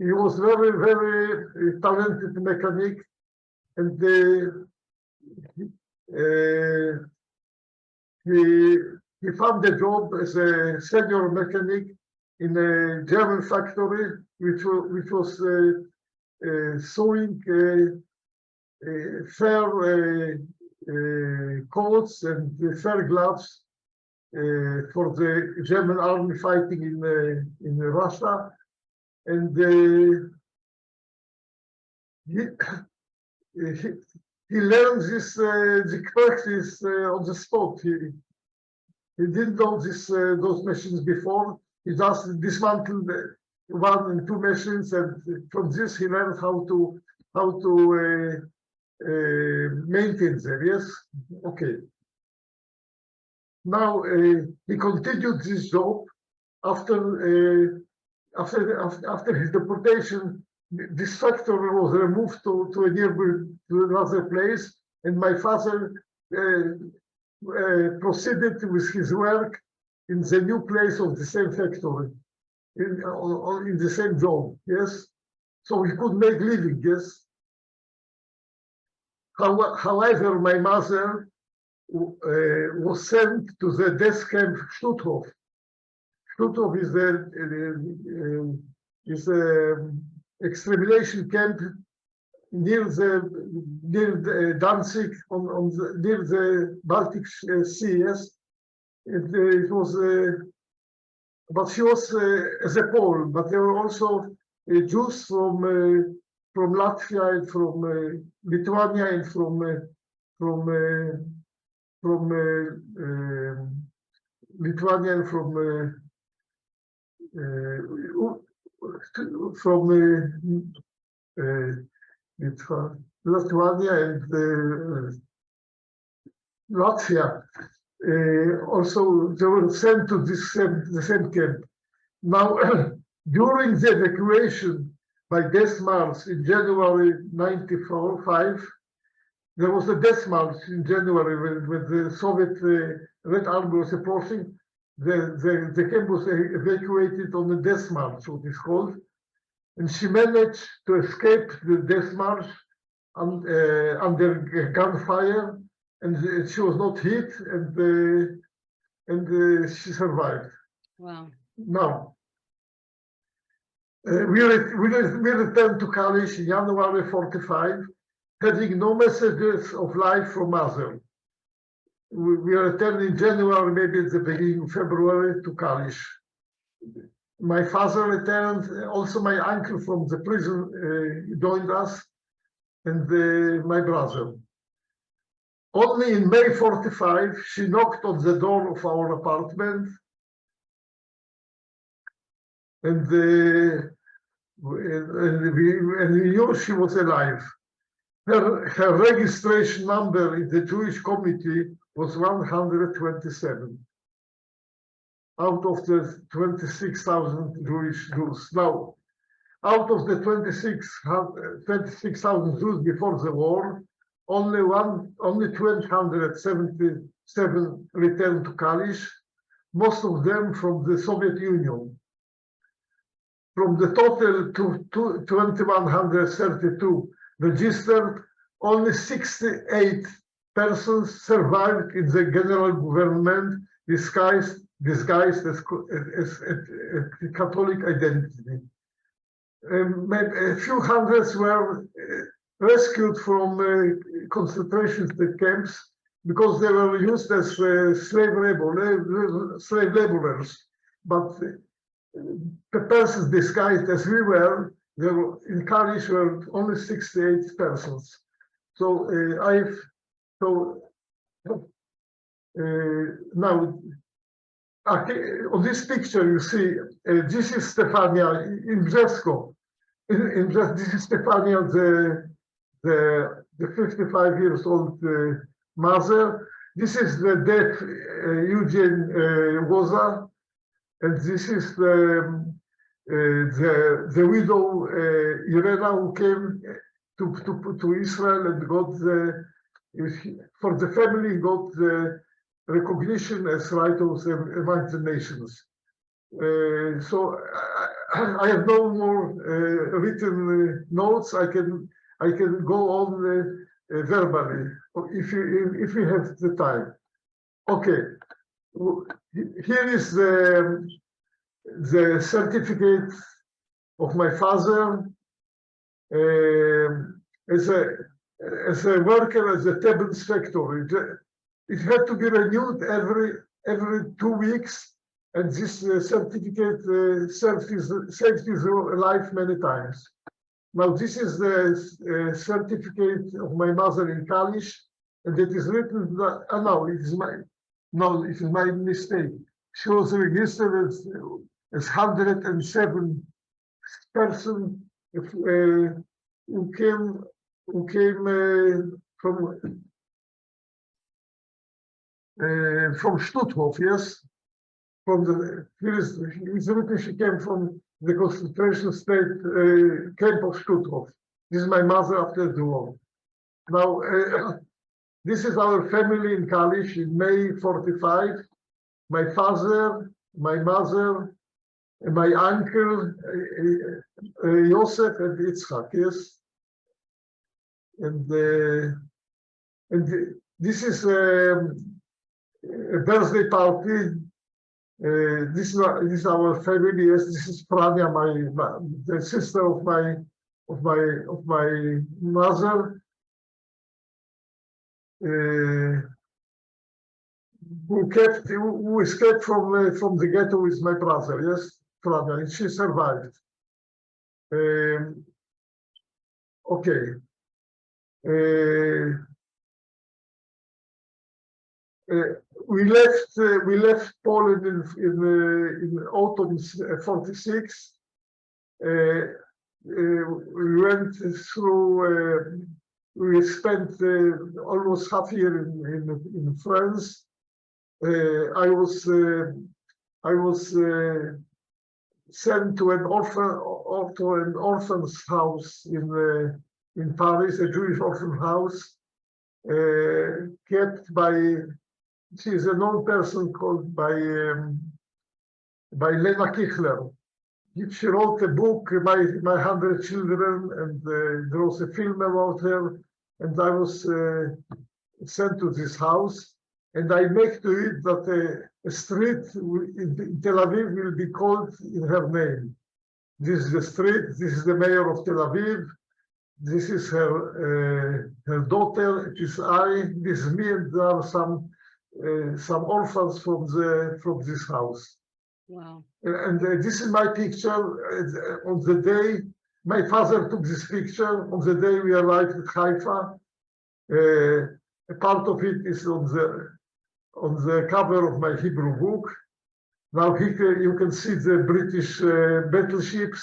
S1: He was very, very talented mechanic, and he found a job as a senior mechanic in a German factory, which was sewing fair coats and fair gloves for the German army fighting in Russia, and he learned the practice on the spot. He didn't know those machines before. He just dismantled one and two machines, and from this he learned how to maintain them. Yes, okay. Now he continued this job after his deportation. This factory was removed to another place, and my father proceeded with his work in the new place of the same factory, in the same job. Yes, so he could make living. Yes. However, my mother was sent to the death camp Stutthof. Stutthof is a extermination camp near the Danzig near the Baltic Sea. Yes, it was, but she was as a Pole, but there were also Jews from Latvia and from Lithuania and from Lithuania and from Lithuania and Latvia. Also, they were sent to the same camp. Now, during the evacuation by death march in January 1945, there was a death march in January when the Soviet Red Army was approaching. The camp was evacuated on the death march, what is called, and she managed to escape the death march under gunfire, and she was not hit, and she survived.
S2: Wow.
S1: Now, we returned to Kalisz in January 45, having no messages of life from mother. We returned in January, maybe at the beginning of February, to Kalisz. My father returned, also my uncle from the prison joined us, and my brother. Only in May 45, she knocked on the door of our apartment, and we knew she was alive. Her registration number in the Jewish committee was 127 out of the 26,000 Jewish Jews. Now, out of the 26,000 Jews before the war, only 277 returned to Kalisz, most of them from the Soviet Union. From the total 2,132 registered, only 68 persons survived in the general government disguised as Catholic identity. A few hundreds were rescued from concentration camps, because they were used as slave laborers. But the persons disguised as we were, there were, in Kalisz were only 68 persons. So now on this picture you see this is Stefania in Brzesko. This is Stefania, the 55 years old mother. This is the deaf Eugene Woza, and this is the widow Irena, who came to Israel and got for the family got the recognition as writers among the nations. So I have no more written notes. I can go on verbally if you have the time. Okay, here is the certificate of my father as a worker at the Tables factory. It had to be renewed every 2 weeks, and this certificate saved his life many times. Now this is the certificate of my mother in Kalisz, and it is written. No, it is my mistake. She was registered as 107 person who came from Stutthof, yes. It's written she came from the concentration state camp of Stutthof. This is my mother after the war. Now, this is our family in Kalisz in May 45. My father, my mother, my uncle, Yoseph and Yitzhak, yes. And this is a birthday party. This is our family. Yes, this is Frania, the sister of my mother, who escaped from the ghetto with my brother. Yes, Frania, and she survived. Okay. We left Poland in autumn 46. We went through. We spent almost half a year in France. I was sent to an orphan's house in Paris, a Jewish orphan house, kept by. She is a known person called by Lena Kichler. She wrote a book, My 100 Children, and there was a film about her. And I was sent to this house, and I make to it that a street in Tel Aviv will be called in her name. This is the street. This is the mayor of Tel Aviv. This is her daughter. It is I. This is me, and there are some orphans from this house.
S2: Wow.
S1: And this is my picture on the day my father took this picture. On the day we arrived at Haifa. A part of it is on the cover of my Hebrew book. Now here you can see the British battleships,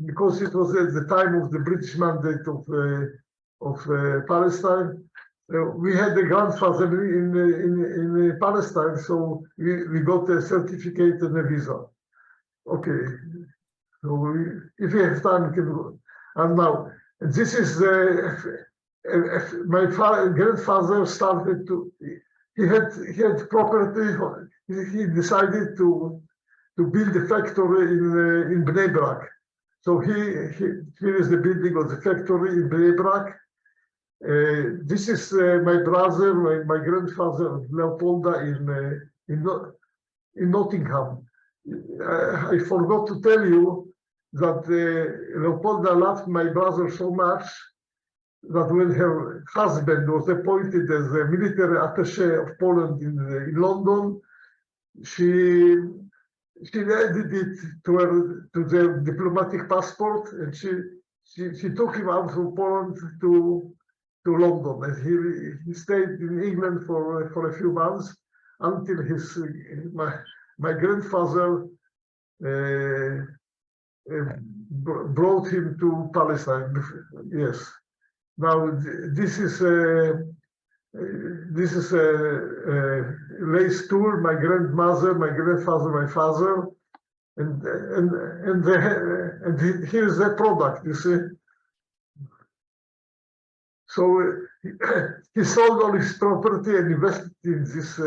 S1: because it was at the time of the British mandate of Palestine. We had a grandfather in Palestine, so we got a certificate and a visa. Okay, so if you have time, we can go. And now, this is my grandfather started to. He had property. He decided to build a factory in Bnei Brak. So here is the building of the factory in Bnei Brak. This is my brother, my grandfather Leopolda in Nottingham. I forgot to tell you that Leopolda loved my brother so much that when her husband was appointed as a military attaché of Poland in London, she added it to their diplomatic passport, and she took him out from Poland to London, and he stayed in England for a few months until my grandfather brought him to Palestine. Yes. Now this is a lace tool. My grandmother, my grandfather, my father, and here's the product. You see. So he sold all his property and invested in this,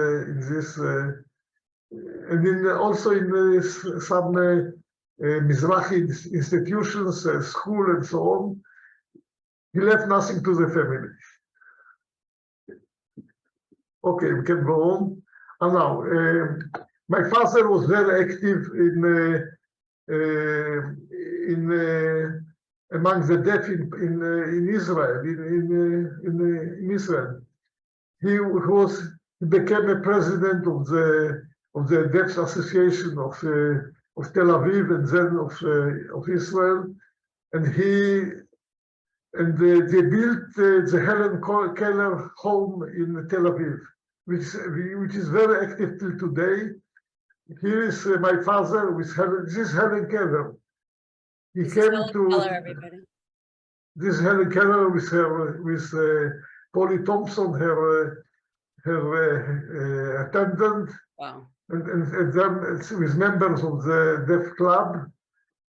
S1: and also in some Mizrahi institutions, school, and so on. He left nothing to the family. Okay, we can go on. And now, my father was very active among the deaf in Israel. In Israel, he became a president of the Deaf Association of Tel Aviv and then of Israel, and they built the Helen Keller home in Tel Aviv, which is very active till today. Here is my father with Helen. This is Helen Keller. He came to this Helen Keller with Polly Thompson, her attendant.
S2: Wow.
S1: And then with members of the Deaf Club,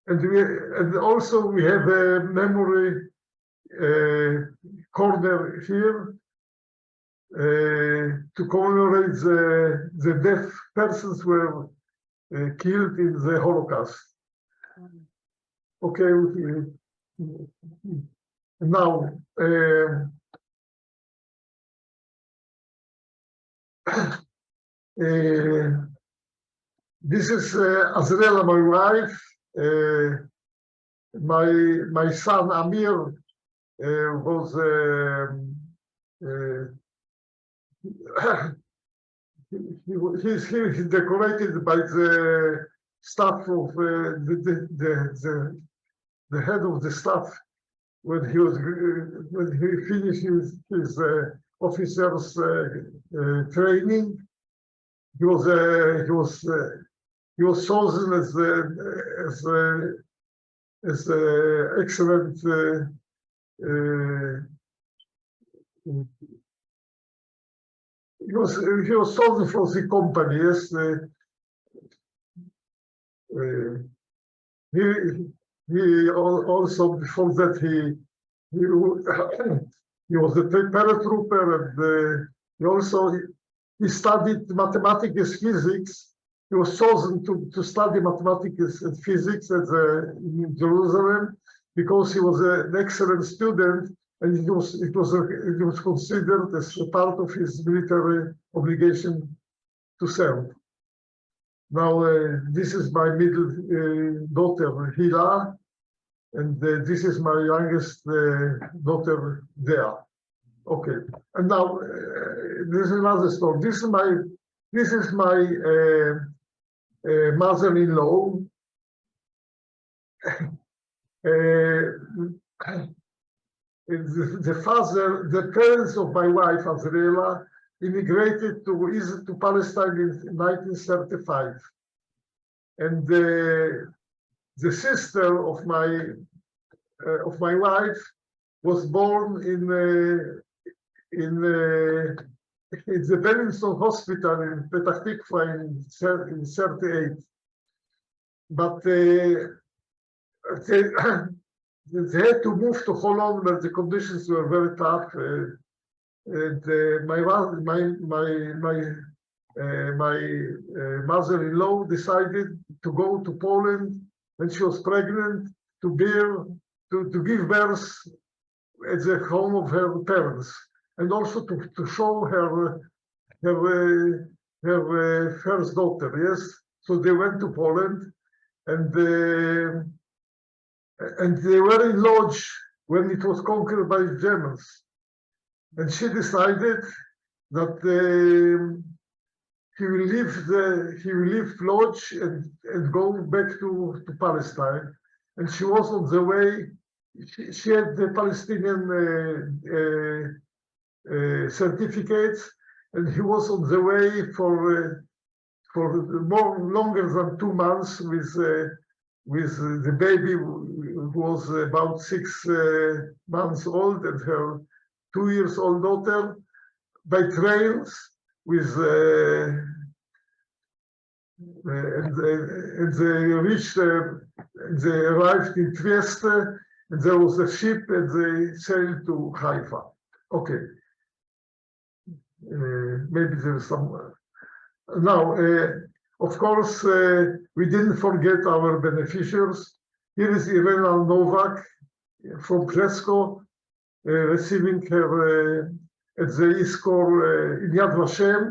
S1: and also we have a memory corner here to commemorate the deaf persons who were killed in the Holocaust. Okay, now this is Azriela, my wife. My son Amir was he's decorated by the staff of the head of the staff when he finished his officers training. He was chosen as excellent he was chosen for the company. Yes, he also before that he was a paratrooper, and he studied mathematics, physics. He was chosen to study mathematics and physics in Jerusalem because he was an excellent student, and it was considered as a part of his military obligation to serve. Now this is my middle daughter Hila, and this is my youngest daughter Dea. Okay, and now this is another story. This is my mother-in-law. The parents of my wife Azriela immigrated to Palestine in 1935, and the sister of my wife was born in the Bennington Hospital in Petah Tikva in 38. But they had to move to Holland, but the conditions were very tough. And my mother-in-law decided to go to Poland when she was pregnant to give birth at the home of her parents, and also to show her first daughter. Yes, so they went to Poland, and they were in lodge when it was conquered by the Germans. And she decided that he will leave Lodz and go back to Palestine. And she was on the way. She had the Palestinian certificates, and he was on the way for longer than 2 months with the baby who was about 6 months old and her 2-year-old daughter by trains with and they reached they arrived in Trieste, and there was a ship and they sailed to Haifa. Okay, maybe there's some now. Of course, we didn't forget our beneficiaries. Here is Irena Novak from Brzesko, receiving her at the ISKOR in Yad Vashem,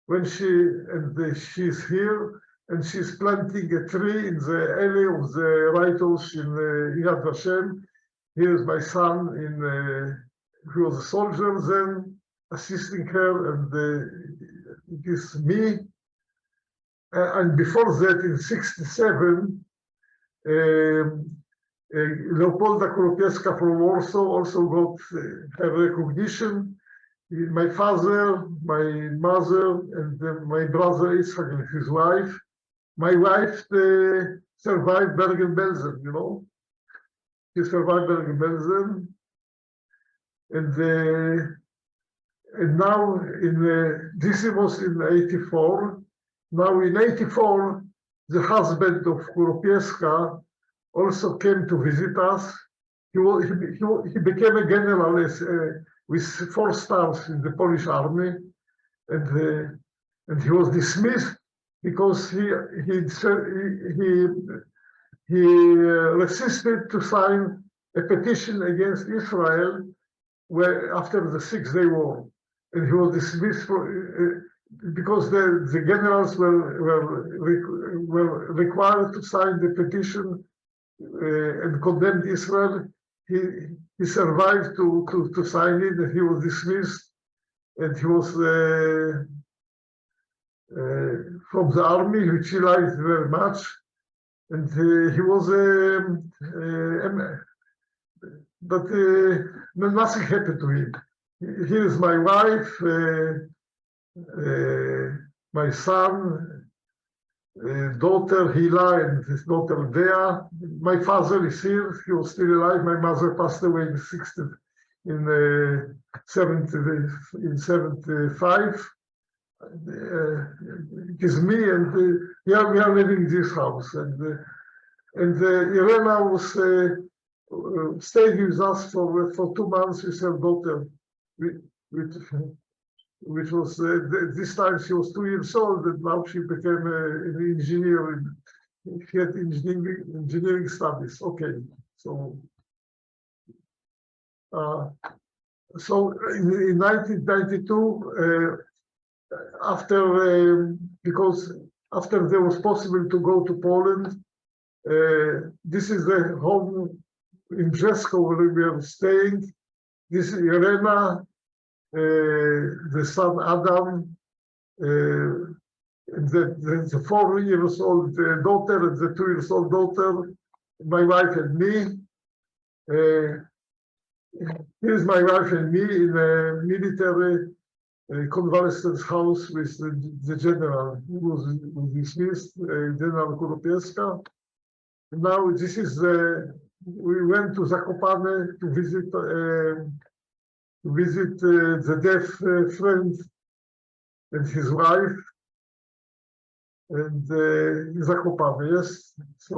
S1: when she's here, and she's planting a tree in the alley of the lighthouse in Yad Vashem. Here's my son, who was a soldier then, assisting her, and it is me. And before that, in '67, Leopolda Koropieska from Warsaw also got her recognition. My father, my mother, and my brother Yitzhak and his wife. My wife survived Bergen-Belsen, you know. She survived Bergen-Belsen. And now, this was in '84. Now in '84, the husband of Koropieska also came to visit us. He became a general with 4 stars in the Polish army, and he was dismissed because he resisted to sign a petition against Israel after the 6-day war, and he was dismissed because the generals were required to sign the petition and condemned Israel. He survived to sign it, and he was dismissed, and he was from the army, which he liked very much, and he was but nothing happened to him. Here is my wife, my son, daughter Hila, and his daughter Dea. My father is here; he was still alive. My mother passed away in 75. It is me, and we are living in this house. And Irena was stayed with us for 2 months with her daughter, which was this time she was 2 years old, and now she became an engineer. She had engineering studies. Okay, so in 1992, because after there was possible to go to Poland, this is the home in Brzesko where we are staying. This is Irena, the son Adam, the 4-year-old daughter and the 2-year-old daughter, my wife and me. Here's my wife and me in a military convalescent house with the general who was dismissed, General Koropieska. Now this is we went to Zakopane to visit the deaf friend and his wife, and Zakopane, yes. So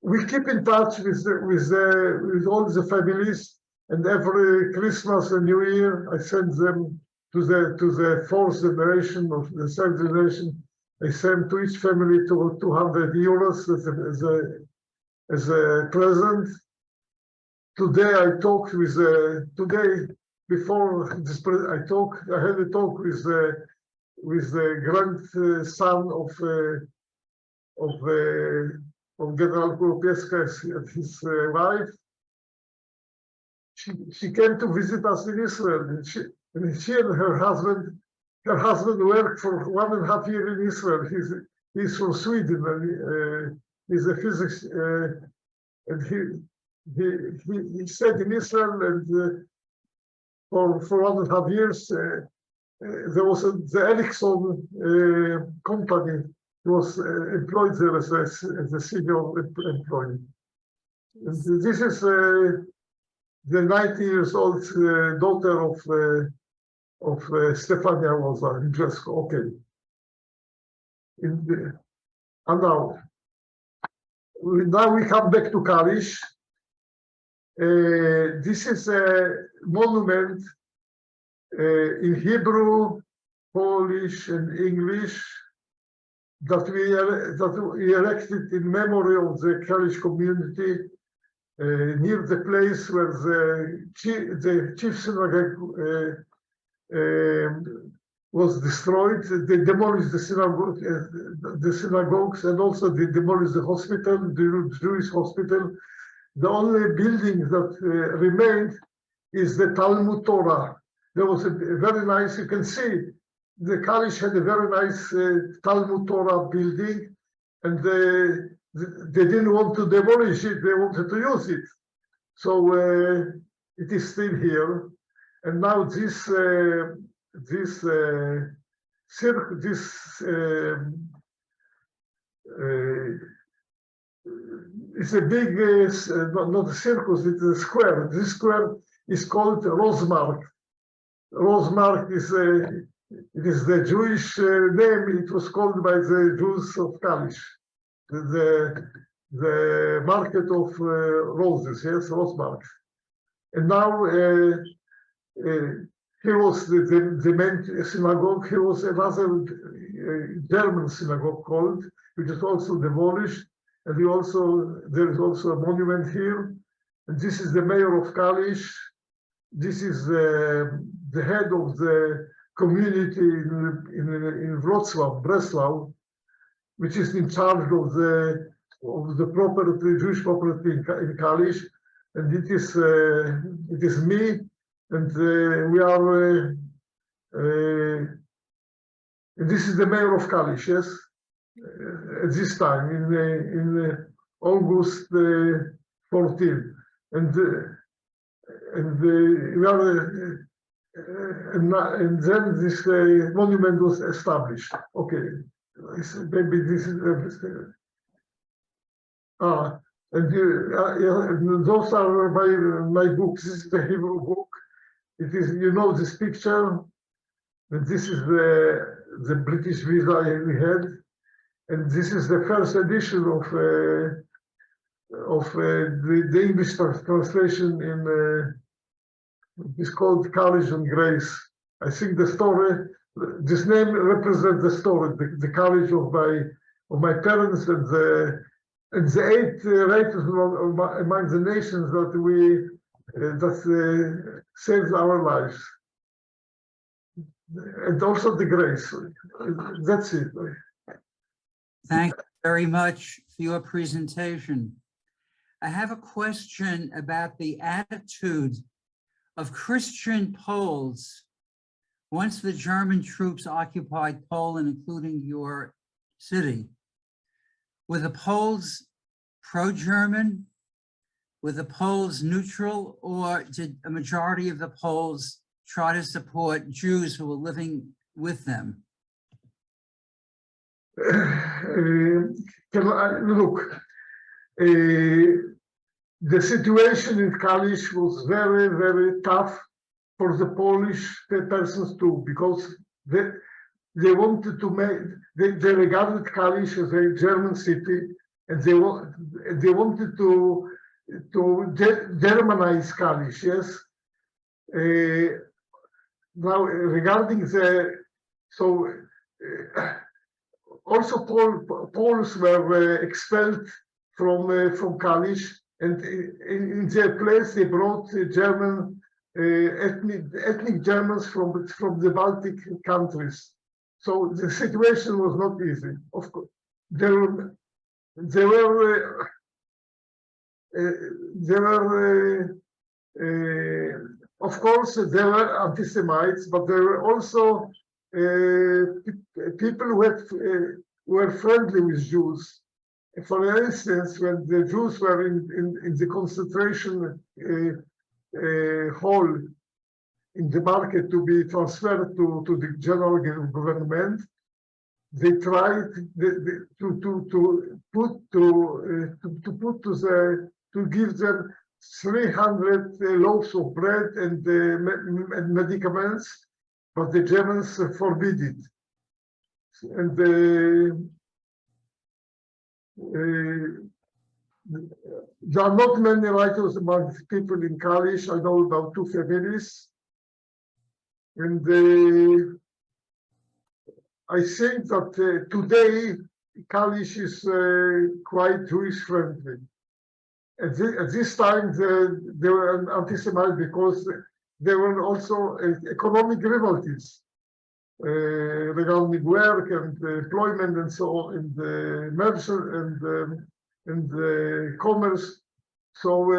S1: we keep in touch with all the families, and every Christmas and New Year I send them to the 4th generation of the 3rd generation. I send to each family 200 euros as a present. Today I talked with before this I had a talk with the grandson of General Koropieska and his wife, she came to visit us in Israel. And she and her husband worked for 1.5 years in Israel. He's from Sweden, and he's a physicist. And he stayed in Israel, and for 1.5 years, there was the Ericsson company. He was employed there as a senior employee. And this is the 90 years old daughter of Stefania Rosa in Jesko. Okay. And now we come back to Kalisz. This is a monument in Hebrew, Polish, and English that we erected in memory of the Kalisz community near the place where the chief synagogue was destroyed. They demolished the synagogues, and also they demolished the hospital, the Jewish hospital. The only building that remained is the Talmud Torah. There was a very nice, you can see, the Kalisz had a very nice Talmud Torah building, and they didn't want to demolish it, they wanted to use it. So it is still here. And now this it's a big, not a circus, it's a square. This square is called Rosemark. Rosemark is it is the Jewish name. It was called by the Jews of Kalisz, the market of roses. Yes, Rosemark. And now here was the main synagogue. Here was another German synagogue called, which is also demolished. And there is also a monument here. And this is the mayor of Kalisz. This is the head of the community in Wrocław, Breslau, which is in charge of the property, Jewish property in Kalisz. And it is me, and we are. And this is the mayor of Kalisz, yes. At this time in August 14, and we are, and then this monument was established. Okay, maybe this is and those are my books. This is the Hebrew book. It is, you know, this picture, and this is the British visa we had. And this is the first edition of the English translation in it's called Kalisz and Grace. I think the story, this name represents the story, the Kalisz of my parents, and the 8 writers among the nations that saved our lives, and also the Grace. That's it.
S4: Thank you very much for your presentation. I have a question about the attitude of Christian Poles once the German troops occupied Poland, including your city. Were the Poles pro-German? Were the Poles neutral, or did a majority of the Poles try to support Jews who were living with them?
S1: Look, the situation in Kalisz was very, very tough for the Polish persons too, because they wanted to make, they regarded Kalisz as a German city, and they wanted to Germanize Kalisz. Yes. Now regarding also Poles were expelled from Kalisz, and in their place they brought German ethnic Germans from the Baltic countries. So the situation was not easy. Of course, there were of course, there were anti-Semites, but there were also people who were friendly with Jews. For instance, when the Jews were in the concentration hall in the market to be transferred to the general government, they tried to give them 300 loaves of bread and medicaments, but the Germans forbid it. And there are not many writers among people in Kalish. I know about 2 families. And I think that today Kalish is quite Jewish friendly. At this time, they were anti-Semitic because there were also economic rivalries regarding work and employment and so on, and merchant and commerce. So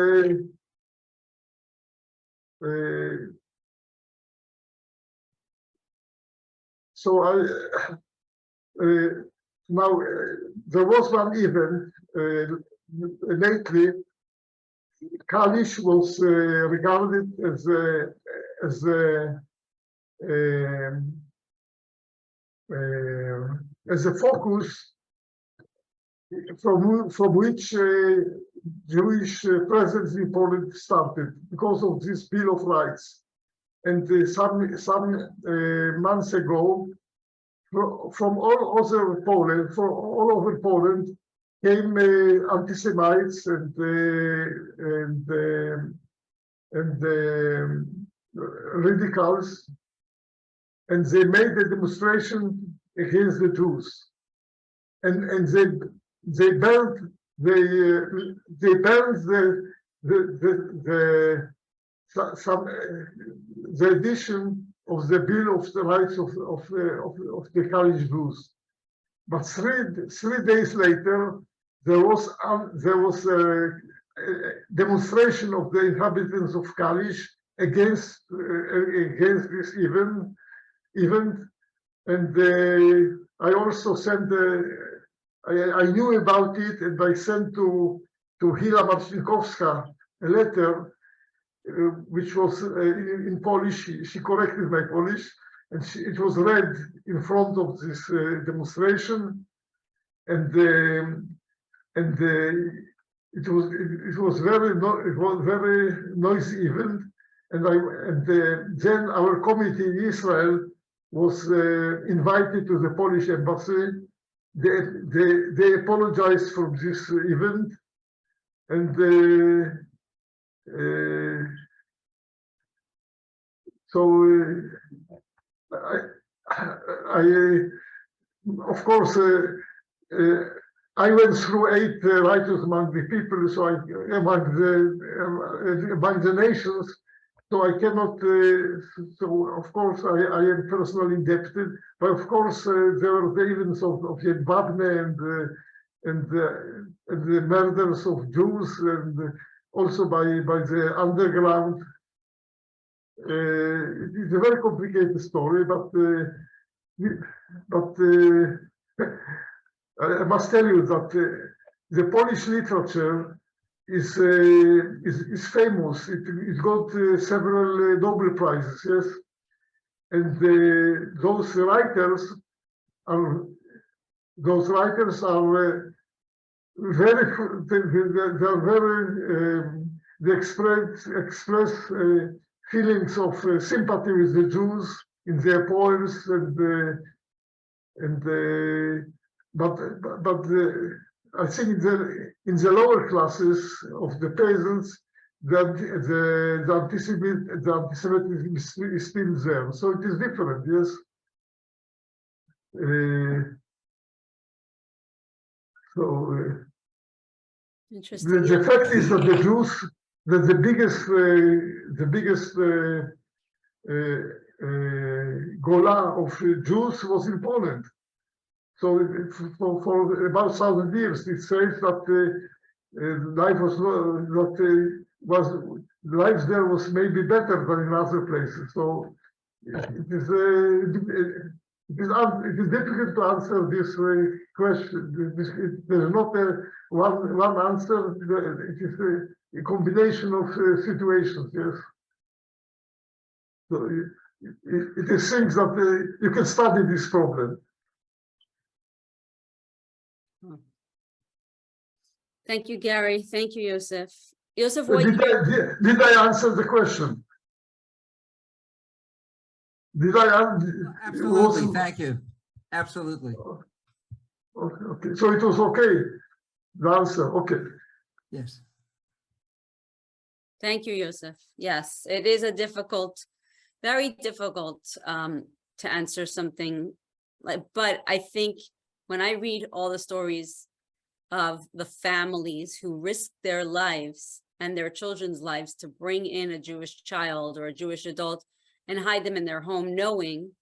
S1: now there was one event lately. Kalish was regarded as a focus from which Jewish presence in Poland started because of this Bill of Rights. And some months ago, from all over Poland, came anti-Semites and radicals, and they made a demonstration against the Jews, and they burned the edition of the Bill of the Rights of the Kalish Jews. But three days later, there was a demonstration of the inhabitants of Kalish against this event, and I also sent I knew about it, and I sent to Hila Marcinkowska a letter which was in Polish. She corrected my Polish, and it was read in front of this demonstration, and it was very noisy event, and then our committee in Israel was invited to the Polish embassy. They apologized for this event, and of course, I went through 8 writers among the people, so among the nations. So I cannot. So of course, I am personally indebted. But of course, there were the events of Yad Wabne and the murders of Jews, and also by the underground. It is a very complicated story, but I must tell you that the Polish literature is famous. It got several Nobel prizes, yes, and those writers are very they express feelings of sympathy with the Jews in their poems, but I think in the lower classes of the peasants, the anti-Semitism is still there. So it is different, yes.
S2: Interesting.
S1: The fact is that the Jews, that the biggest gola of Jews was in Poland. So for about 1,000 years, it says that life was life there was maybe better than in other places. So it is difficult to answer this question. There's not one answer. It is a combination of situations. Yes. So it is things that you can study this problem.
S2: Thank you, Gary. Thank you, Yosef. Yosef,
S1: Did I answer the question? Did I answer?
S4: Absolutely, thank you. Absolutely.
S1: Okay, so it was okay. The answer, okay.
S4: Yes.
S2: Thank you, Yosef. Yes, it is a difficult, very difficult to answer something like, but I think when I read all the stories of the families who risked their lives and their children's lives to bring in a Jewish child or a Jewish adult and hide them in their home, knowing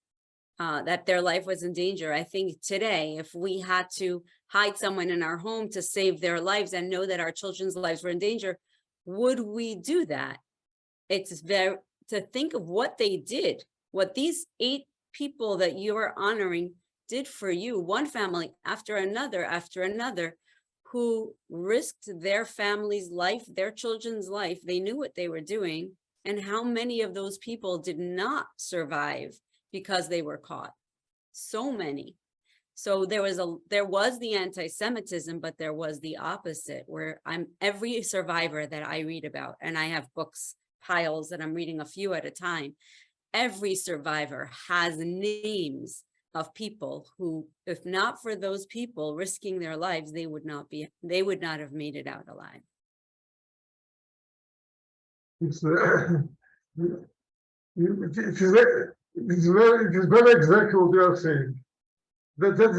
S2: that their life was in danger. I think today, if we had to hide someone in our home to save their lives and know that our children's lives were in danger, would we do that? It's very, to think of what they did, what these 8 people that you are honoring did for you, one family after another, who risked their family's life, their children's life. They knew what they were doing, and how many of those people did not survive because they were caught. So many. So there was the anti-Semitism, but there was the opposite, where every survivor that I read about, and I have books piles that I'm reading a few at a time, every survivor has names of people who, if not for those people risking their lives, they would not have made it out alive.
S1: It's very exactly what you are saying. Those are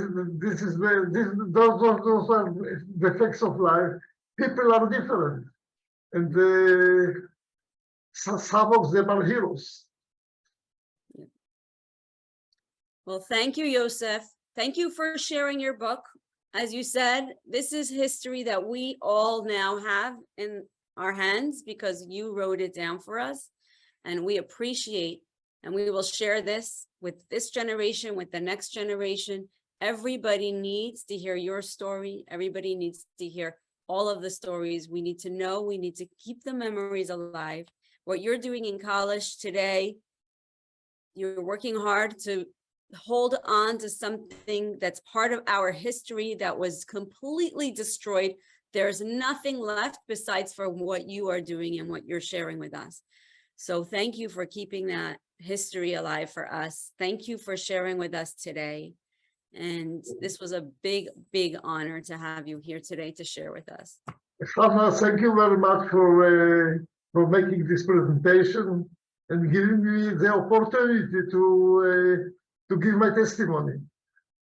S1: the facts of life. People are different, and some of them are heroes.
S2: Well, thank you, Yosef. Thank you for sharing your book. As you said, this is history that we all now have in our hands because you wrote it down for us, and we appreciate, and we will share this with this generation, with the next generation. Everybody needs to hear your story. Everybody needs to hear all of the stories. We need to know, we need to keep the memories alive. What you're doing in college today, you're working hard to hold on to something that's part of our history that was completely destroyed. There's nothing left besides for what you are doing and what you're sharing with us. So thank you for keeping that history alive for us. Thank you for sharing with us today. And this was a big, big honor to have you here today to share with us.
S1: Hannah, thank you very much for making this presentation and giving me the opportunity to give my testimony.